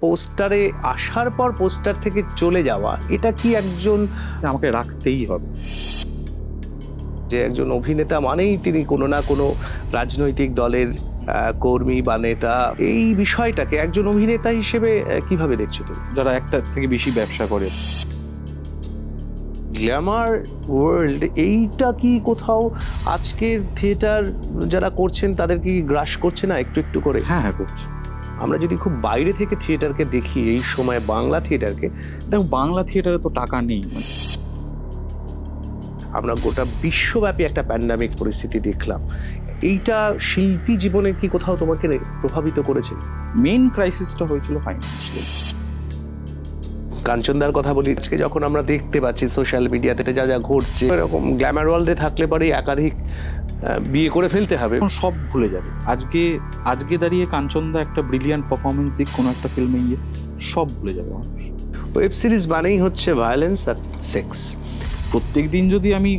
পোস্টারে আসার পর পোস্টার থেকে চলে যাওয়া, এটা কি একজন আমাকে রাখতেই হবে? যে একজন অভিনেতা মানেই তিনি কোনো না কোনো রাজনৈতিক দলের কর্মী বা নেতা, এই বিষয়টাকে একজন অভিনেতা হিসেবে কিভাবে দেখছো তুমি? যারা একটা থেকে বেশি ব্যবসা করে। গ্ল্যামার ওয়ার্ল্ড, এইটা কি কোথাও আজকের থিয়েটার যারা করছেন তাদের কি গ্রাস করছে না একটু একটু করে? হ্যাঁ হ্যাঁ করছে। আমরা যদি খুব বাইরে থেকে থিয়েটারকে দেখি এই সময়, বাংলা থিয়েটারকে, দেখো বাংলা থিয়েটারে তো টাকা নেই। আমরা গোটা বিশ্বব্যাপী একটা প্যান্ডামিক পরিস্থিতি দেখলাম, এইটা শিল্পী জীবনে কি কোথাও তোমাকে প্রভাবিত করেছে? মেইন ক্রাইসিসটা হয়েছিল ফাইন্যান্সিয়াল। কাঞ্চনদার কথা বলি, আজকে যখন আমরা দেখতে পাচ্ছি সোশ্যাল মিডিয়াতে যা যা ঘটছে, এরকম গ্ল্যামার ওয়ার্ল্ডে থাকলে পরে একাধিক বিয়ে করে ফেলতে হবে, সব ভুলে যাবে। আজকে দাঁড়িয়ে কাঞ্চনদা একটা ব্রিলিয়ান্ট পারফরমেন্স দিক কোনো একটা ফিল্মে গিয়ে সব ভুলে যাবে মানুষ। ওয়েব সিরিজ মানেই হচ্ছে ভায়োলেন্স আর সেক্স। প্রত্যেক দিন যদি আমি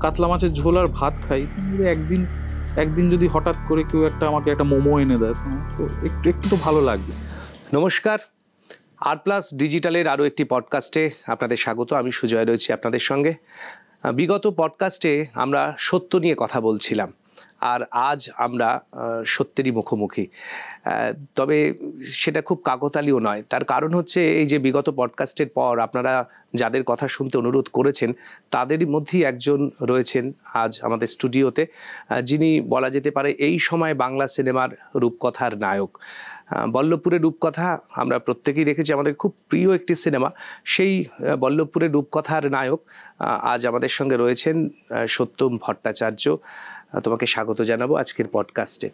কাতলা মাছের ঝোল আর ভাত খাই, একদিন যদি হঠাৎ করে কেউ আমাকে একটা মোমো এনে দেয়, তো একটু তো ভালো লাগবে। নমস্কার, আর+ ডিজিটালের আরও একটি পডকাস্টে আপনাদের স্বাগত। আমি সুজয় রয়েছি আপনাদের সঙ্গে। বিগত পডকাস্টে আমরা সত্য নিয়ে কথা বলছিলাম, আর আজ আমরা সত্যেরই মুখোমুখি। তবে সেটা খুব কাকতালীয় নয়। তার কারণ হচ্ছে এই যে বিগত পডকাস্টের পর আপনারা যাদের কথা শুনতে অনুরোধ করেছেন, তাদেরই মধ্যেই একজন রয়েছেন আজ আমাদের স্টুডিওতে, যিনি বলা যেতে পারে এই সময় বাংলা সিনেমার রূপকথার নায়ক। বল্লভপুরের রূপকথা আমরা প্রত্যেকেই দেখেছি, আমাদের খুব প্রিয় একটি সিনেমা। সেই বল্লভপুরের রূপকথার নায়ক আজ আমাদের সঙ্গে রয়েছেন সত্যম ভট্টাচার্য। তোমাকে স্বাগত জানাবো আজকের পডকাস্টে।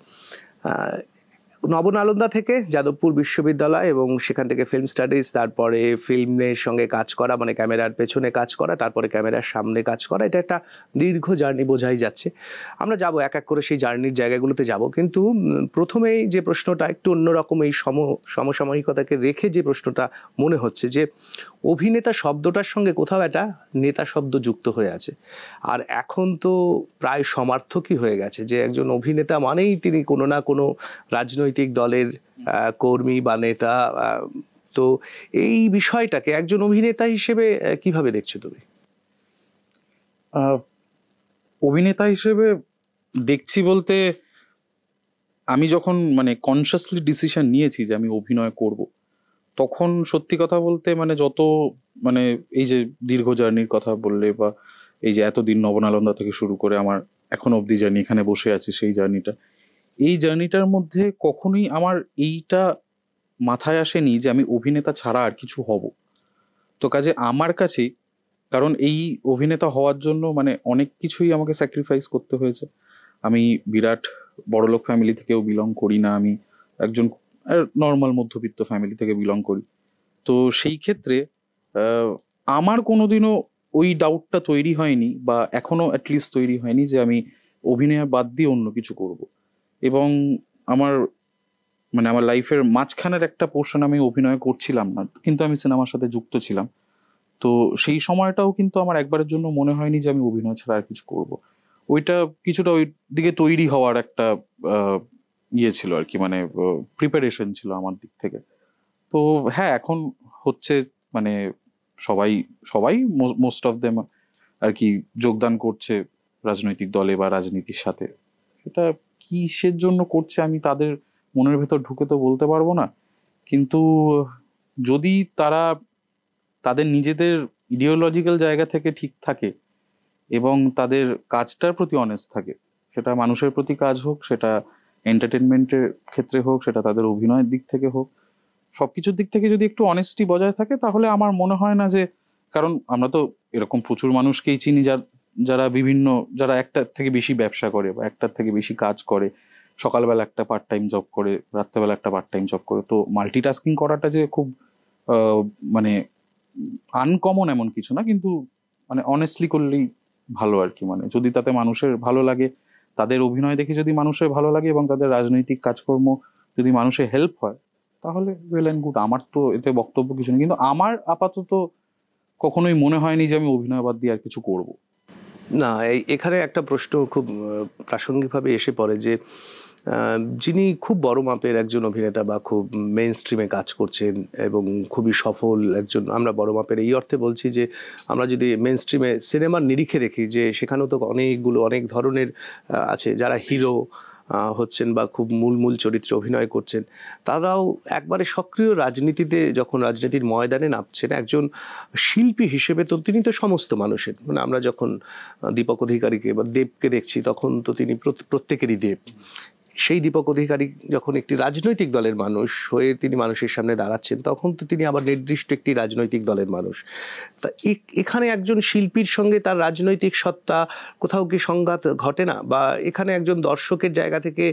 নবনালন্দা থেকে যাদবপুর বিশ্ববিদ্যালয় এবং সেখান থেকে ফিল্ম স্টাডিজ, তারপরে ফিল্মের সঙ্গে কাজ করা, মানে ক্যামেরার পেছনে কাজ করা, তারপরে ক্যামেরার সামনে কাজ করা, এটা একটা দীর্ঘ জার্নি বোঝাই যাচ্ছে। আমরা যাব এক এক করে সেই জার্নির জায়গাগুলোতে যাব, কিন্তু প্রথমেই যে প্রশ্নটা একটু অন্যরকম, এই সমসাময়িকতাকে রেখে যে প্রশ্নটা মনে হচ্ছে যে অভিনেতা শব্দটার সঙ্গে কোথাও একটা নেতা শব্দ যুক্ত হয়ে আছে, আর এখন তো প্রায় সমার্থকই হয়ে গেছে যে একজন অভিনেতা মানেই তিনি কোনো না কোনো রাজনৈতিক দলের কর্মী বা নেতা। তো এই বিষয়টাকে একজন অভিনেতা হিসেবে কিভাবে দেখছো তুমি? অভিনেতা হিসেবে দেখছি বলতে, আমি যখন কনসিয়াসলি ডিসিশন নিয়েছি যে আমি অভিনয় করব, তখন সত্যি কথা বলতে যত এই যে দীর্ঘ জার্নির কথা বললে, বা এই যে এতদিন নবনালন্দা থেকে শুরু করে আমার এখন অবধি জার্নি, এখানে বসে আছি, সেই জার্নিটার মধ্যে কখনোই আমার এইটা মাথায় আসেনি যে আমি অভিনেতা ছাড়া আর কিছু হব। তো কাজে আমার কাছে, কারণ এই অভিনেতা হওয়ার জন্য অনেক কিছুই আমাকে স্যাক্রিফাইস করতে হয়েছে। আমি বিরাট বড়লোক ফ্যামিলি থেকেও বিলং করি না, আমি একজন নর্মাল মধ্যবিত্ত ফ্যামিলি থেকে বিলং করি। তো সেই ক্ষেত্রে আমার কোনোদিনও ওই ডাউটটা তৈরি হয়নি, বা এখনো অ্যাটলিস্ট তৈরি হয়নি যে আমি অভিনয় বাদ দিয়ে অন্য কিছু করব। এবং আমার আমার লাইফের মাঝখানের একটা পোর্শন আমি অভিনয় করছিলাম না, কিন্তু আমি সিনেমার সাথে যুক্ত ছিলাম। তো সেই সময়টাও কিন্তু আমার একবারের জন্য মনে হয়নি যে আমি অভিনয় ছাড়া আর কিছু করব। ওইটা কিছুটা ওই দিকে তৈরি হওয়ার একটা ইয়ে ছিল আর কি, প্রিপারেশন ছিল আমার দিক থেকে। তো হ্যাঁ, এখন হচ্ছে সবাই মোস্ট অফ দেম আর কি যোগদান করছে রাজনৈতিক দলে বা রাজনীতির সাথে। সেটা কিসের জন্য করছে আমি তাদের মনের ভেতর ঢুকে তো বলতে পারবো না, কিন্তু যদি তারা তাদের নিজেদের ইডিওলজিক্যাল জায়গা থেকে ঠিক থাকে এবং তাদের কাজটার প্রতি অনেস্ট থাকে, সেটা মানুষের প্রতি কাজ হোক, সেটা এন্টারটেনমেন্টের ক্ষেত্রে হোক, সেটা তাদের অভিনয়ের দিক থেকে হোক, সবকিছুর দিক থেকে যদি একটু অনেস্টি বজায় থাকে, তাহলে আমার মনে হয় না যে, কারণ আমরা তো এরকম প্রচুর মানুষকেই চিনি যারা একটার থেকে বেশি ব্যবসা করে বা একটার থেকে বেশি কাজ করে, সকালবেলা একটা পার্ট টাইম জব করে, রাত্রেবেলা একটা পার্ট টাইম জব করে। তো মাল্টিটাস্কিং করাটা যে খুব আনকমন এমন কিছু না, কিন্তু অনেস্টলি করলেই ভালো আর কি। যদি তাতে মানুষের ভালো লাগে, তাদের অভিনয় দেখে যদি মানুষের ভালো লাগে এবং তাদের রাজনৈতিক কাজকর্ম যদি মানুষের হেল্প হয়, তাহলে ওয়েল অ্যান্ড গুড। আমার তো এতে বক্তব্য কিছু নেই, কিন্তু আমার আপাতত কখনোই মনে হয়নি যে আমি অভিনয় বাদ দিয়ে আর কিছু করব। না, এখানে একটা প্রশ্ন খুব প্রাসঙ্গিকভাবে এসে পড়ে যে যিনি খুব বড় মাপের একজন অভিনেতা বা খুব মেইন স্ট্রিমে কাজ করছেন এবং খুবই সফল একজন, আমরা বড় মাপের এই অর্থে বলছি যে আমরা যদি মেইন স্ট্রিমে সিনেমার নিরিখে দেখি যে সেখানেও তো অনেক ধরনের আছে যারা হিরো হচ্ছেন বা খুব মূল চরিত্রে অভিনয় করছেন, তারাও একবারে সক্রিয় রাজনীতিতে যখন রাজনীতির ময়দানে নামছেন একজন শিল্পী হিসেবে, তো তিনি তো সমস্ত মানুষের, মানে আমরা যখন দীপক অধিকারীকে বা দেবকে দেখছি তখন তো তিনি প্রত্যেকেরই দেব। সেই দীপক অধিকারী যখন একটি রাজনৈতিক দলের মানুষ হয়ে তিনি মানুষের সামনে দাঁড়াচ্ছেন তখন তো তিনি আবার নির্দিষ্ট একটি রাজনৈতিক দলের মানুষ। তা এখানে একজন শিল্পীর সঙ্গে তার রাজনৈতিক সত্তা কোথাও কি সংঘাত ঘটে না, বা এখানে একজন দর্শকের জায়গা থেকে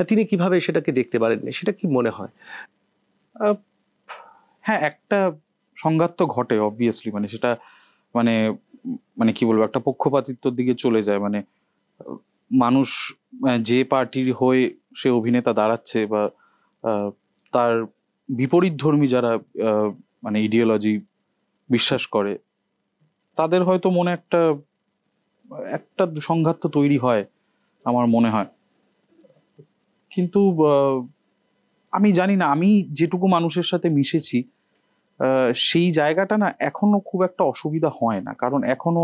তিনি কিভাবে সেটাকে দেখতে পারেন, সেটা কি মনে হয়? হ্যাঁ, একটা সংঘাত তো ঘটে অবভিয়াসলি, মানে সেটা মানে মানে কি বলবো, একটা পক্ষপাতিত্বর দিকে চলে যায়। মানে মানুষ যে পার্টির হয়ে সে অভিনেতা দাঁড়াচ্ছে বা তার বিপরীত ধর্মী যারা মানে ইডিওলজি বিশ্বাস করে, তাদের হয়তো মনে একটা একটা সংঘাত তো তৈরি হয় আমার মনে হয়। কিন্তু আমি জানি না, আমি যেটুকু মানুষের সাথে মিশেছি সেই জায়গাটা না এখনো খুব একটা অসুবিধা হয় না, কারণ এখনো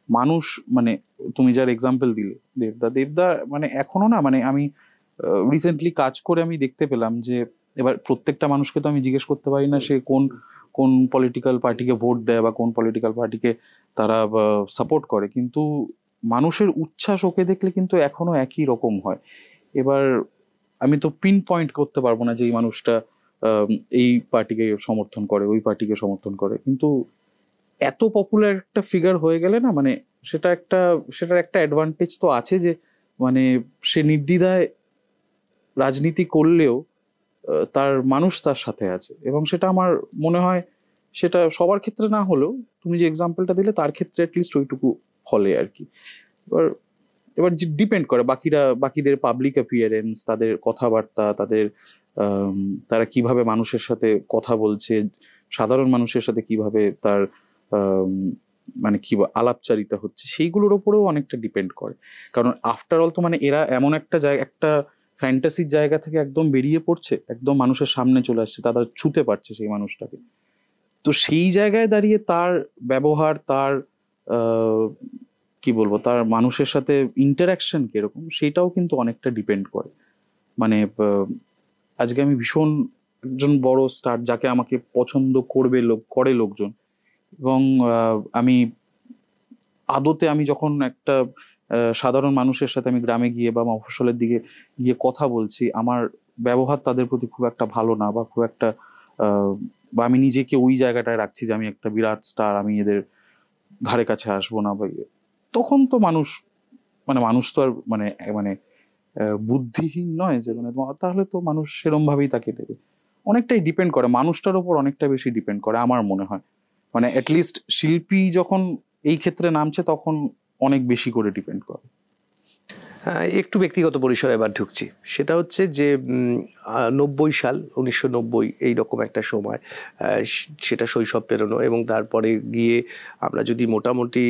মানুষ, মানে তুমি যার এক্সাম্পল দিলে দেবদা মানে এখনো না, মানে আমি রিসেন্টলি কাজ করে আমি দেখতে পেলাম যে এবার প্রত্যেকটা মানুষকে তো আমি জিজ্ঞেস করতে পারি না সে কোন কোন পলিটিক্যাল পার্টিকে ভোট দেয় বা কোন পলিটিক্যাল পার্টিকে তারা সাপোর্ট করে, কিন্তু মানুষের উচ্ছ্বাস ওকে দেখলে কিন্তু এখনো একই রকম হয়। এবার আমি তো পিন পয়েন্ট করতে পারবো না যে এই মানুষটা এই পার্টিকে সমর্থন করে, ওই পার্টিকে সমর্থন করে, কিন্তু এত পপুলার একটা ফিগার হয়ে গেলে না, মানে সেটার একটা অ্যাডভান্টেজ তো আছে যে মানে সে নির্দ্বিধায় রাজনীতি করলেও তার মানুষ তার সাথে আছে, এবং সেটা আমার মনে হয় সেটা সবার ক্ষেত্রে না হলেও তুমি যে এক্সাম্পলটা দিলে তার ক্ষেত্রে অ্যাটলিস্ট ওইটুকু ফলে আর কি। এবার এবার ডিপেন্ড করে বাকিদের পাবলিক অ্যাপিয়ারেন্স, তাদের কথাবার্তা, তারা কিভাবে মানুষের সাথে কথা বলছে, সাধারণ মানুষের সাথে কিভাবে তার মানে কি আলাপচারিতা হচ্ছে, সেইগুলোর ওপরেও অনেকটা ডিপেন্ড করে। কারণ আফটার অল তো মানে এরা এমন একটা ফ্যান্টাসির জায়গা থেকে একদম বেরিয়ে পড়ছে, একদম মানুষের সামনে চলে আসছে, তারা ছুতে পারছে সেই মানুষটাকে। তো সেই জায়গায় দাঁড়িয়ে তার ব্যবহার, তার কি বলবো, তার মানুষের সাথে ইন্টারাকশন কিরকম, সেটাও কিন্তু অনেকটা ডিপেন্ড করে। মানে আজকে আমি ভীষণ একজন বড় স্টার যাকে আমাকে পছন্দ করে লোকজন, এবং আমি আদতে আমি যখন একটা সাধারণ মানুষের সাথে আমি গ্রামে গিয়ে বা মফস্বলের দিকে গিয়ে কথা বলছি, আমার ব্যবহার তাদের প্রতি খুব একটা ভালো না, বা খুব একটা বা আমি নিজেকে ওই জায়গাটায় রাখছি যে আমি একটা বিরাট স্টার, আমি এদের ধারে কাছে আসবো না, বা তখন তো মানুষ তো আর মানে মানে বুদ্ধিহীন নয় যে মানে তাহলে তো মানুষ সেরম ভাবেই তাকে দেবে। অনেকটাই ডিপেন্ড করে, মানুষটার উপর অনেকটা বেশি ডিপেন্ড করে আমার মনে হয়। মানে অ্যাটলিস্ট শিল্পী যখন এই ক্ষেত্রে নামছে তখন অনেক বেশি করে ডিপেন্ড করে। একটু ব্যক্তিগত পরিসরে এবার ঢুকছি, সেটা হচ্ছে যে 90 সাল 1990 এইরকম একটা সময়, সেটা শৈশব পেরোনো, এবং তারপরে গিয়ে আমরা যদি মোটামুটি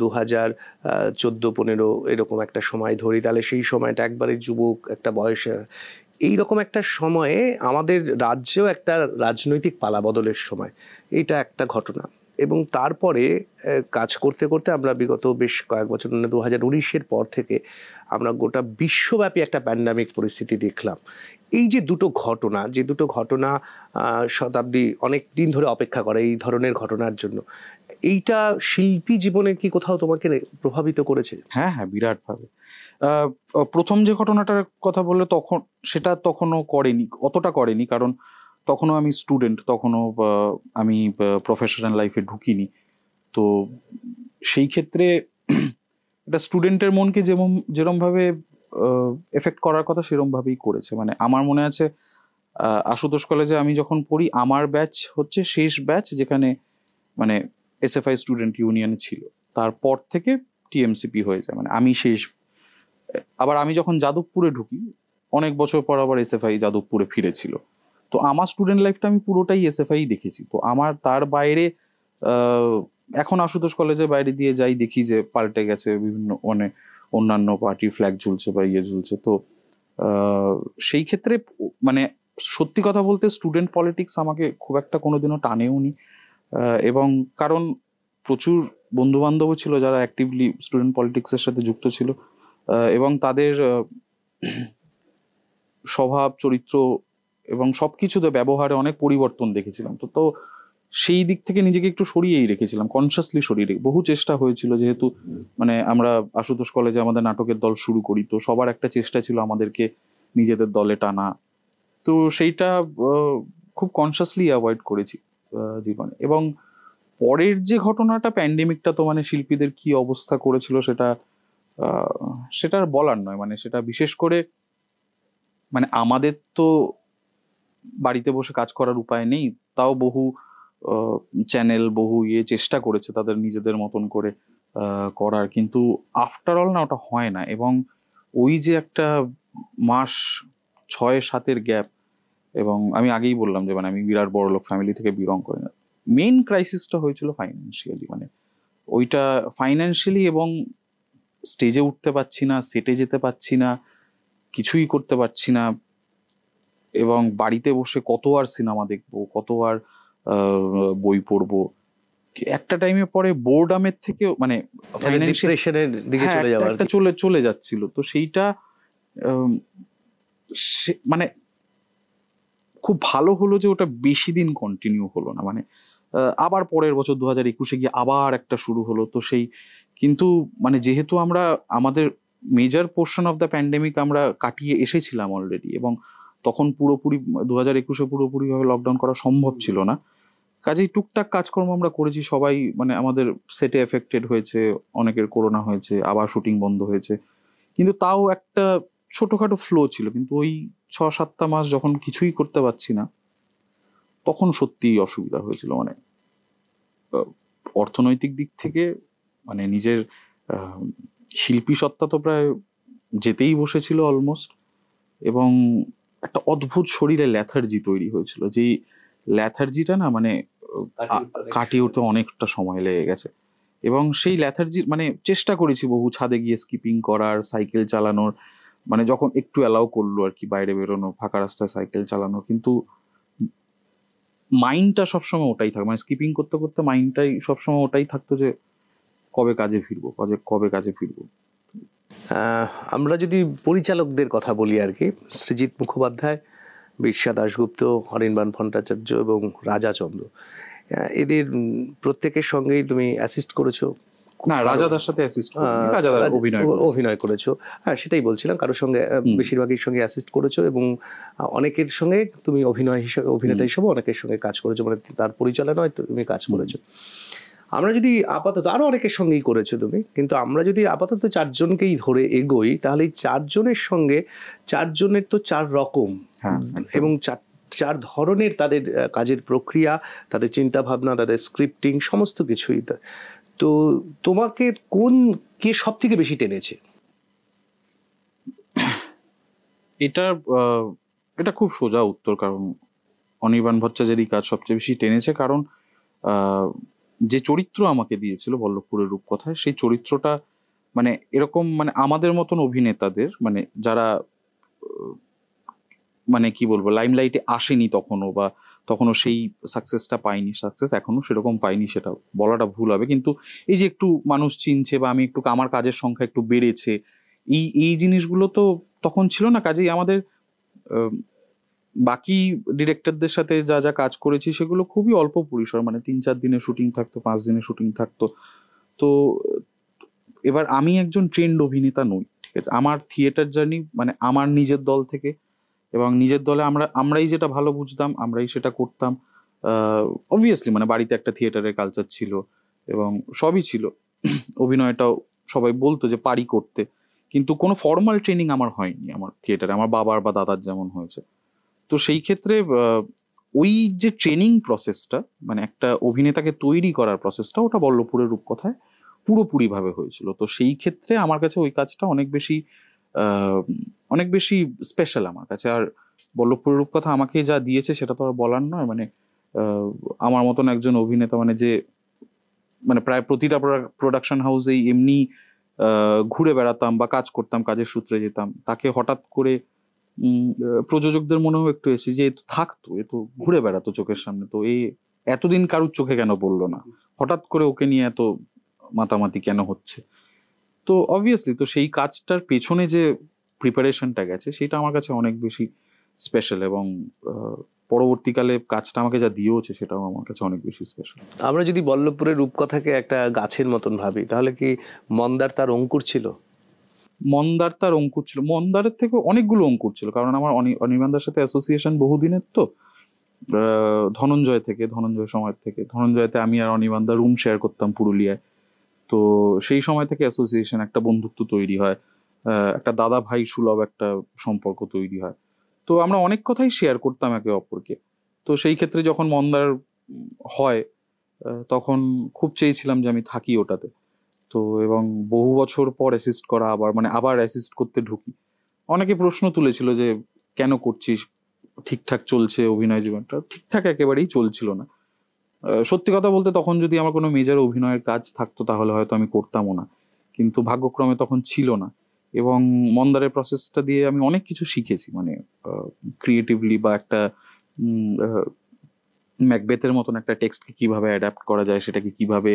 2014-15 এরকম একটা সময় ধরি, তাহলে সেই সময়টা একবারে যুবক একটা বয়স। এইরকম একটা সময়ে আমাদের রাজ্যেও একটা রাজনৈতিক পালাবদলের সময়, এইটা একটা ঘটনা। এবং তারপরে কাজ করতে করতে আমরা বিগত বেশ কয়েক বছর, 2019-এর পর থেকে আমরা গোটা বিশ্বব্যাপী একটা প্যান্ডামিক পরিস্থিতি দেখলাম। এই যে দুটো ঘটনা শতাব্দী অনেক দিন ধরে অপেক্ষা করে এই ধরনের ঘটনার জন্য, এইটা শিল্পী জীবনে কি কোথাও তোমাকে প্রভাবিত করেছে? হ্যাঁ হ্যাঁ, বিরাটভাবে। প্রথম যে ঘটনাটার কথা বললে সেটা তখনও অতটা করেনি, কারণ তখনও আমি স্টুডেন্ট, তখনও আমি প্রফেশনাল লাইফে ঢুকিনি। তো সেই ক্ষেত্রে একটা স্টুডেন্টের মনকে যেরমভাবে এফেক্ট করার কথা সেরম ভাবেই করেছে। মানে আমার মনে আছে আশুতোষ কলেজে আমি যখন পড়ি, আমার ব্যাচ হচ্ছে শেষ ব্যাচ যেখানে মানে এসএফআই স্টুডেন্ট ইউনিয়নে ছিল, তারপর থেকে টিএমসিপি হয়ে যায়, মানে আমি শেষ। আবার আমি যখন যাদবপুরে ঢুকি অনেক বছর পর আবার এসএফআই যাদবপুরে ফিরেছিল। তো আমার স্টুডেন্ট লাইফটা আমি পুরোটাই এসএফআই দেখেছি। তো আমার তার বাইরে এখন আশুতোষ কলেজের বাইরে দিয়ে যাই, দেখি যে পাল্টে গেছে, বিভিন্ন মানে অন্যান্য পার্টির ফ্ল্যাগ ঝুলছে বা ঝুলছে। তো সেই ক্ষেত্রে মানে সত্যি কথা বলতে স্টুডেন্ট পলিটিক্স আমাকে খুব একটা কোনোদিনও টানেও নি, এবং কারণ প্রচুর বন্ধু বান্ধবও ছিল যারা অ্যাক্টিভলি স্টুডেন্ট পলিটিক্সের সাথে যুক্ত ছিল, এবং তাদের স্বভাব চরিত্র এবং সবকিছুতে ব্যবহারে অনেক পরিবর্তন দেখেছিলাম। তো সেই দিক থেকে নিজেকে একটু সরিয়েই রেখেছিলাম, কনসিয়াসলি সরিয়ে রেখে। বহু চেষ্টা হয়েছিল, যেহেতু মানে আমরা আশুতোষ কলেজে আমাদের নাটকের দল শুরু করি, তো সবার একটা চেষ্টা ছিল আমাদেরকে নিজেদের দলে টানা। তো সেইটা খুব কনসিয়াসলি অ্যাভয়েড করেছি জীবনে। এবং পরের যে ঘটনাটা, প্যান্ডেমিকটা, তো মানে শিল্পীদের কি অবস্থা করেছিল সেটা আর বলার নয়। মানে সেটা বিশেষ করে মানে আমাদের তো বাড়িতে বসে কাজ করার উপায় নেই, তাও বহু চ্যানেল বহু চেষ্টা করেছে তাদের নিজেদের মতন করে করার, কিন্তু আফটার অল না ওটা হয় না। এবং ওই যে একটা মাস 6-7 গ্যাপ, এবং আমি আগেই বললাম যে মানে আমি বিরাট বড় লোক ফ্যামিলি থেকে বিলং করি না। মেইন ক্রাইসিসটা হয়েছিল ফাইন্যান্সিয়ালি, মানে ওইটা ফাইন্যান্সিয়ালি, এবং স্টেজে উঠতে পারছি না, সেটে যেতে পারছি না, কিছুই করতে পারছি না, এবং বাড়িতে বসে কত আর সিনেমা দেখবো, কত আর বই পড়বো। একটা টাইমে পরে বোর্ডামের থেকে মানে ডিপ্রেশনের দিকে চলে যাওয়ার একটা চলে যাচ্ছিল। তো সেইটা মানে খুব ভালো হলো যে ওটা বেশি দিন কন্টিনিউ হলো না। মানে আবার পরের বছর 2021-এ গিয়ে আবার একটা শুরু হলো। তো সেই কিন্তু মানে যেহেতু আমরা আমাদের major portion of the pandemic আমরা কাটিয়ে এসেছিলাম অলরেডি, এবং তখন পুরোপুরি 2021-এ পুরোপুরিভাবে লকডাউন করা সম্ভব ছিল না, কাজেই টুকটাক কাজকর্ম আমরা করেছি। সবাই মানে আমাদের সেটে এফেক্টেড হয়েছে, অনেকের করোনা হয়েছে, আবার শুটিং বন্ধ হয়েছে, কিন্তু তাও একটা ছোটখাটো ফ্লো ছিল। কিন্তু ওই 6-7টা মাস যখন কিছুই করতে পারছি না, তখন সত্যিই অসুবিধা হয়েছিল। মানে অর্থনৈতিক দিক থেকে মানে নিজের শিল্পী সত্তা তো প্রায় যেতেই বসেছিল অলমোস্ট, এবং একটা অদ্ভুত শরীরে ল্যাথার্জি তৈরি হয়েছিল, যেই ল্যাথার্জিটা না মানে কাটিয়ে উঠতে অনেকটা সময় লেগে গেছে। এবং সেই ল্যাথার্জি মানে চেষ্টা করেছি বহু, ছাদে গিয়ে স্কিপিং করার, সাইকেল চালানোর, মানে যখন একটু অ্যালাউ করলো আর কি বাইরে বেরোনো, ফাঁকা রাস্তায় সাইকেল চালানো, কিন্তু মাইন্ডটা সবসময় ওটাই থাকতো। মানে স্কিপিং করতে করতে মাইন্ডটাই সবসময় ওটাই থাকতো যে কবে কাজে ফিরবো, কবে কাজে ফিরবো। আমরা যদি পরিচালকদের কথা বলি আর কি, সৃজিত মুখোপাধ্যায়, বিরসা দাশগুপ্ত, অনির্বাণ ভট্টাচার্য এবং রাজাচন্দ্র, এদের প্রত্যেকের সঙ্গেই তুমি অ্যাসিস্ট করেছো? না, রাজাদার সাথে অভিনয় করেছো। হ্যাঁ, সেটাই বলছিলাম, কারোর সঙ্গে বেশিরভাগের সঙ্গে অ্যাসিস্ট করেছো, এবং অনেকের সঙ্গে তুমি অভিনেতা হিসেবে অনেকের সঙ্গে কাজ করেছো, মানে তার পরিচালনায় তুমি কাজ করেছো। আমরা যদি আপাতত আরো অনেকের সঙ্গেই করেছো তুমি, কিন্তু আমরা যদি আপাতত 4 জনকেই ধরে এগোই, তাহলে এই 4 জনের সঙ্গে 4 জনের তো 4 রকম এবং 4 ধরনের তাদের কাজের প্রক্রিয়া, তাদের চিন্তা ভাবনা, তাদের স্ক্রিপ্টিং, সমস্ত কিছুই। তো তোমাকে কে সব থেকে বেশি টেনেছে? এটা খুব সোজা উত্তর, কারণ অনির্বাণ ভট্টাচার্যেরই কাজ সবচেয়ে বেশি টেনেছে। কারণ যে চরিত্র আমাকে দিয়েছিল বল্লভপুরের রূপকথায়, সেই চরিত্রটা মানে এরকম মানে আমাদের মতন অভিনেতাদের, মানে যারা মানে কি বলবো লাইমলাইটে আসেনি তখনও সেই সাকসেসটা পাইনি, সাকসেস এখনো সেরকম পাইনি, সেটা বলাটা ভুল হবে, কিন্তু এই যে একটু মানুষ চিনছে বা আমি একটু আমার কাজের সংখ্যা একটু বেড়েছে, এই জিনিসগুলো তো তখন ছিল না। কাজেই আমাদের বাকি ডিরেক্টরদের সাথে যা যা কাজ করেছি সেগুলো খুবই অল্প পরিসর, মানে 3-4 দিনের শুটিং থাকতো, 5 দিনের শুটিং থাকতো। তো এবার আমি একজন ট্রেন্ড অভিনেতা নই, ঠিক আছে? আমার থিয়েটার জার্নি মানে আমার নিজের দল থেকে, এবং নিজের দলে আমরাই যেটা ভালো বুঝতাম আমরাই সেটা করতাম। অবভিয়াসলি মানে বাড়িতে একটা থিয়েটারের কালচার ছিল এবং সবই ছিল, অভিনয়টাও সবাই বলতো যে পারি করতে, কিন্তু কোনো ফর্মাল ট্রেনিং আমার হয়নি আমার থিয়েটারে, আমার বাবার বা দাদার যেমন হয়েছে। তো সেই ক্ষেত্রে ওই যে ট্রেনিং প্রসেসটা, মানে একটা অভিনেতাকে তৈরি করার প্রসেসটা, ওটা বল্লভপুরের রূপকথায় পুরোপুরিভাবে হয়েছিল। তো সেই ক্ষেত্রে আমার কাছে ওই কাজটা অনেক বেশি স্পেশাল আমার কাছে। আর বল্লভপুরের রূপকথা আমাকে যা দিয়েছে সেটা তো আর বলার নয়। মানে আমার মতন একজন অভিনেতা, মানে যে মানে প্রায় প্রতিটা প্রোডাকশন হাউসেই এমনি ঘুরে বেড়াতাম বা কাজ করতাম, কাজের সূত্রে যেতাম, তাকে হঠাৎ করে প্রযোজকদের মনেও একটু এসেছে যে এ তো থাকতো, এ তো ঘুরে বেড়াতো চোখের সামনে, তো এই এতদিন কারুর চোখে কেন পড়লো না, হঠাৎ করে ওকে নিয়ে এত মাতামাতি কেন হচ্ছে। তো অবভিয়াসলি তো সেই কাজটার পেছনে যে প্রিপারেশনটা গেছে সেটা আমার কাছে অনেক বেশি স্পেশাল, এবং পরবর্তীকালে কাজটা আমাকে যা দিয়েওছে সেটাও আমার কাছে অনেক বেশি স্পেশাল। আমরা যদি বল্লভপুরের রূপকথাকে একটা গাছের মতন ভাবি, তাহলে কি মন্দার তার অঙ্কুর ছিল? মন্দার তার অঙ্কুর ছিল, মন্দারের থেকে অনেকগুলো অঙ্কুর ছিল, কারণ আমার অনির্বাণদার সাথে অ্যাসোসিয়েশন বহুদিনের। তো ধনঞ্জয় সময়ের থেকে, ধনঞ্জয়তে আমি আর অনির্বাণদা রুম শেয়ার করতাম পুরুলিয়ায়। তো সেই সময় থেকে অ্যাসোসিয়েশন, একটা বন্ধুত্ব তৈরি হয়, একটা দাদা ভাই সুলভ একটা সম্পর্ক তৈরি হয়। তো আমরা অনেক কথাই শেয়ার করতাম একে অপরকে। তো সেই ক্ষেত্রে যখন মন্দার হয়, তখন খুব চেয়েছিলাম যে আমি থাকি ওটাতে। তো এবং বহু বছর পর অ্যাসিস্ট করা, আবার অ্যাসিস্ট করতে ঢুকি। অনেকে প্রশ্ন তুলেছিল যে কেন করছিস, ঠিকঠাক চলছে অভিনয় জীবনটা? ঠিকঠাক একেবারেই চলছিল না। সত্যি কথা বলতে তখন যদি আমার কোনো মেজর অভিনয়ের কাজ থাকতো তাহলে হয়তো আমি করতামও না, কিন্তু ভাগ্যক্রমে তখন ছিল না। এবং মন্দারের প্রসেসটা দিয়ে আমি অনেক কিছু শিখেছি, ক্রিয়েটিভলি, বা একটা ম্যাকবেথের মতন একটা টেক্সটকে কিভাবে অ্যাডাপ্ট করা যায়, সেটাকে কিভাবে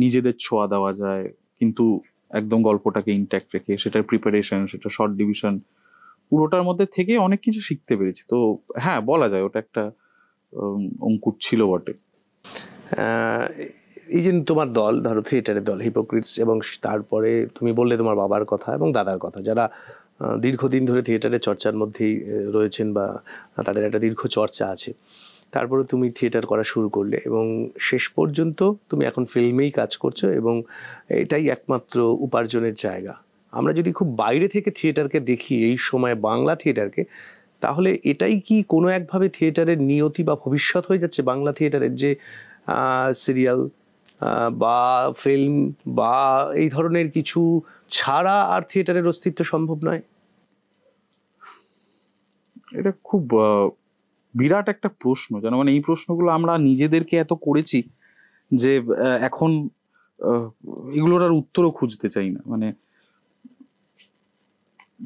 নিজেদের ছোঁয়া দেওয়া যায়, কিন্তু একদম গল্পটাকে ইনট্যাক্ট রেখে, সেটার প্রিপারেশন, সেটা শর্ট ডিভিশন, পুরোটার মধ্যে থেকে অনেক কিছু শিখতে পেরেছি। তো হ্যাঁ, বলা যায় ওটা একটা অঙ্কুর ছিল বটে। এই যে তোমার দল, ধরো থিয়েটারের দল হিপোক্রিটস, এবং তারপরে তুমি বললে তোমার বাবার কথা এবং দাদার কথা, যারা দীর্ঘদিন ধরে থিয়েটারের চর্চার মধ্যেই রয়েছেন, বা তাদের একটা দীর্ঘ চর্চা আছে। তারপরে তুমি থিয়েটার করা শুরু করলে এবং শেষ পর্যন্ত তুমি এখন ফিল্মেই কাজ করছো, এবং এটাই একমাত্র উপার্জনের জায়গা। আমরা যদি খুব বাইরে থেকে থিয়েটারকে দেখি এই সময়, বাংলা থিয়েটারকে, তাহলে এটাই কি কোনো একভাবে থিয়েটারের নিয়তি বা ভবিষ্যৎ হয়ে যাচ্ছে? বাংলা থিয়েটারের যে সিরিয়াল বা ফিল্ম বা এই ধরনের কিছু ছাড়া আর থিয়েটারের অস্তিত্ব সম্ভব নয়? এটা খুব বিরাট একটা প্রশ্ন, যেন এই প্রশ্নগুলো আমরা নিজেদেরকে এত করেছি যে এখন এগুলোর আর উত্তরও খুঁজতে চাই না।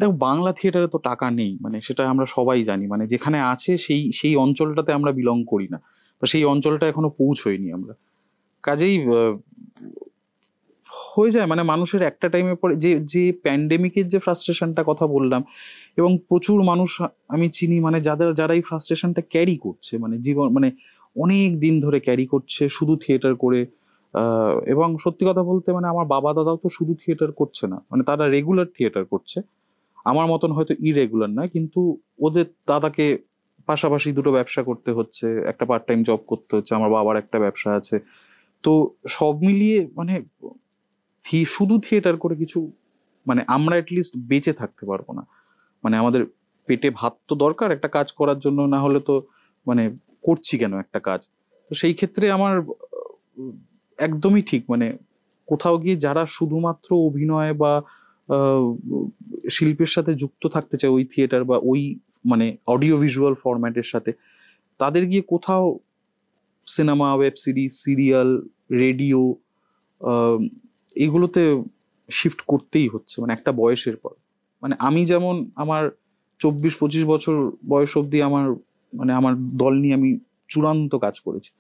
দেখো, বাংলা থিয়েটারে তো টাকা নেই, সেটা আমরা সবাই জানি। যেখানে আছে সেই অঞ্চলটাতে আমরা বিলং করি না, বা সেই অঞ্চলটা এখনো পৌঁছইনি আমরা। কাজেই হয়ে যায় মানুষের একটা টাইমের পরে যে প্যান্ডেমিকের যে ফ্রাস্ট্রেশনটা কথা বললাম, এবং প্রচুর মানুষ আমি চিনি যারা এই ফ্রাস্ট্রেশনটা ক্যারি করছে, জীবন অনেক দিন ধরে ক্যারি করছে শুধু থিয়েটার করে। এবং সত্যি কথা বলতে আমার বাবা দাদাও তো শুধু থিয়েটার করছে না, তারা রেগুলার থিয়েটার করছে। আমার মতন হয়তো ইরেগুলার নয়, কিন্তু ওদের দাদাকে পাশাপাশি দুটো ব্যবসা করতে হচ্ছে, একটা পার্ট টাইম জব করতে হচ্ছে, আমার বাবার একটা ব্যবসা আছে। তো সব মিলিয়ে শুধু থিয়েটার করে কিছু আমরা অ্যাটলিস্ট বেঁচে থাকতে পারবো না। আমাদের পেটে ভাত তো দরকার একটা কাজ করার জন্য, না হলে তো করছি কেন একটা কাজ? তো সেই ক্ষেত্রে আমার একদমই ঠিক কোথাও গিয়ে যারা শুধুমাত্র অভিনয় বা শিল্পের সাথে যুক্ত থাকতে চায়, ওই থিয়েটার বা ওই অডিও ভিজুয়াল ফরম্যাটের সাথে, তাদের গিয়ে কোথাও cinema, web series, serial, radio, এগুলোতে শিফট করতেই হচ্ছে একটা বয়সের পর। আমি যেমন আমার 24-25 বছর বয়স অবধি আমার দল নিয়ে আমি চূড়ান্ত কাজ করেছি,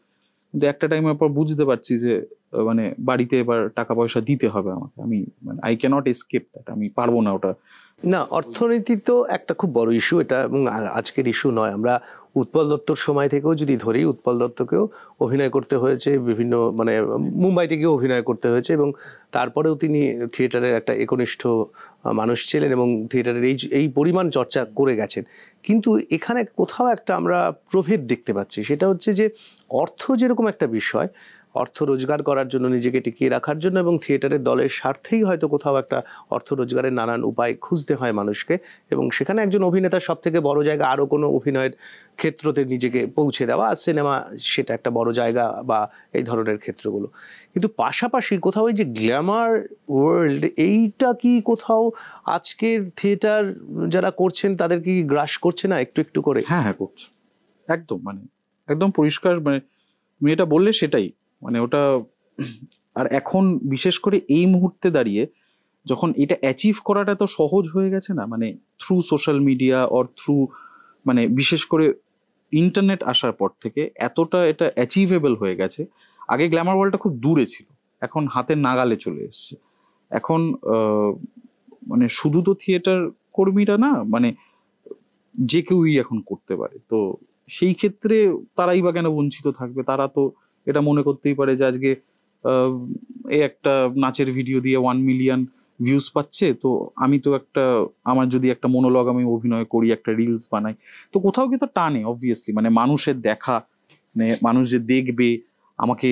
কিন্তু একটা টাইমের পর বুঝতে পারছি যে বাড়িতে এবার টাকা পয়সা দিতে হবে আমাকে। আমি আই ক্যানট এসকেপ দ্যাট, আমি পারবো না ওটা। না, অর্থনীতি তো একটা খুব বড় ইস্যু এটা, এবং আজকের ইস্যু নয়। আমরা উৎপল দত্তর সময় থেকেও যদি ধরি, উৎপল দত্তকেও অভিনয় করতে হয়েছে বিভিন্ন, মুম্বাই থেকেও অভিনয় করতে হয়েছে, এবং তারপরেও তিনি থিয়েটারের একটা একনিষ্ঠ মানুষ ছিলেন এবং থিয়েটারের এই পরিমাণ চর্চা করে গেছেন। কিন্তু এখানে কোথাও একটা আমরা প্রভেদ দেখতে পাচ্ছি, সেটা হচ্ছে যে অর্থ যেরকম একটা বিষয়, অর্থ রোজগার করার জন্য, নিজেকে টিকিয়ে রাখার জন্য, এবং থিয়েটারের দলের স্বার্থেই হয়তো কোথাও একটা অর্থ রোজগারের নানান উপায় খুঁজতে হয় মানুষকে, এবং সেখানে একজন অভিনেতার সব থেকে বড় জায়গা আরও কোনো অভিনয়ের ক্ষেত্রতে নিজেকে পৌঁছে দেওয়া, আর সিনেমা সেটা একটা বড় জায়গা, বা এই ধরনের ক্ষেত্রগুলো। কিন্তু পাশাপাশি কোথাও এই যে গ্ল্যামার ওয়ার্ল্ড, এইটা কি কোথাও আজকের থিয়েটার যারা করছেন তাদের কি গ্রাস করছে না একটু একটু করে? হ্যাঁ হ্যাঁ, করছে একদম। একদম পরিষ্কার, তুমি এটা বললে সেটাই ওটা। আর এখন বিশেষ করে এই মুহূর্তে দাঁড়িয়ে যখন এটা অ্যাচিভ করাটা তো সহজ হয়ে গেছে না, মানে through social media or through, মানে বিশেষ করে ইন্টারনেট আসার পর থেকে এতটা এটা অ্যাচিভেবল হয়ে গেছে। আগে গ্ল্যামার ওয়ার্ল্ডটা খুব দূরে ছিল, এখন হাতের নাগালে চলে এসছে। এখন মানে শুধু তো থিয়েটার কর্মীরা না, মানে যে কেউই এখন করতে পারে। তো সেই ক্ষেত্রে তারাই বা কেন বঞ্চিত থাকবে? তারা তো এটা মনে করতেই পারে যে আজকে এই একটা নাচের ভিডিও দিয়ে 1 মিলিয়ন ভিউজ পাচ্ছে, তো আমি তো একটা, আমার যদি একটা মনোলগ আমি অভিনয় করি, একটা রিলস বানাই, তো কোথাও কি তো টানে অবভিয়াসলি, মানে মানুষের দেখা, মানে মানুষ যে দেখবে আমাকে,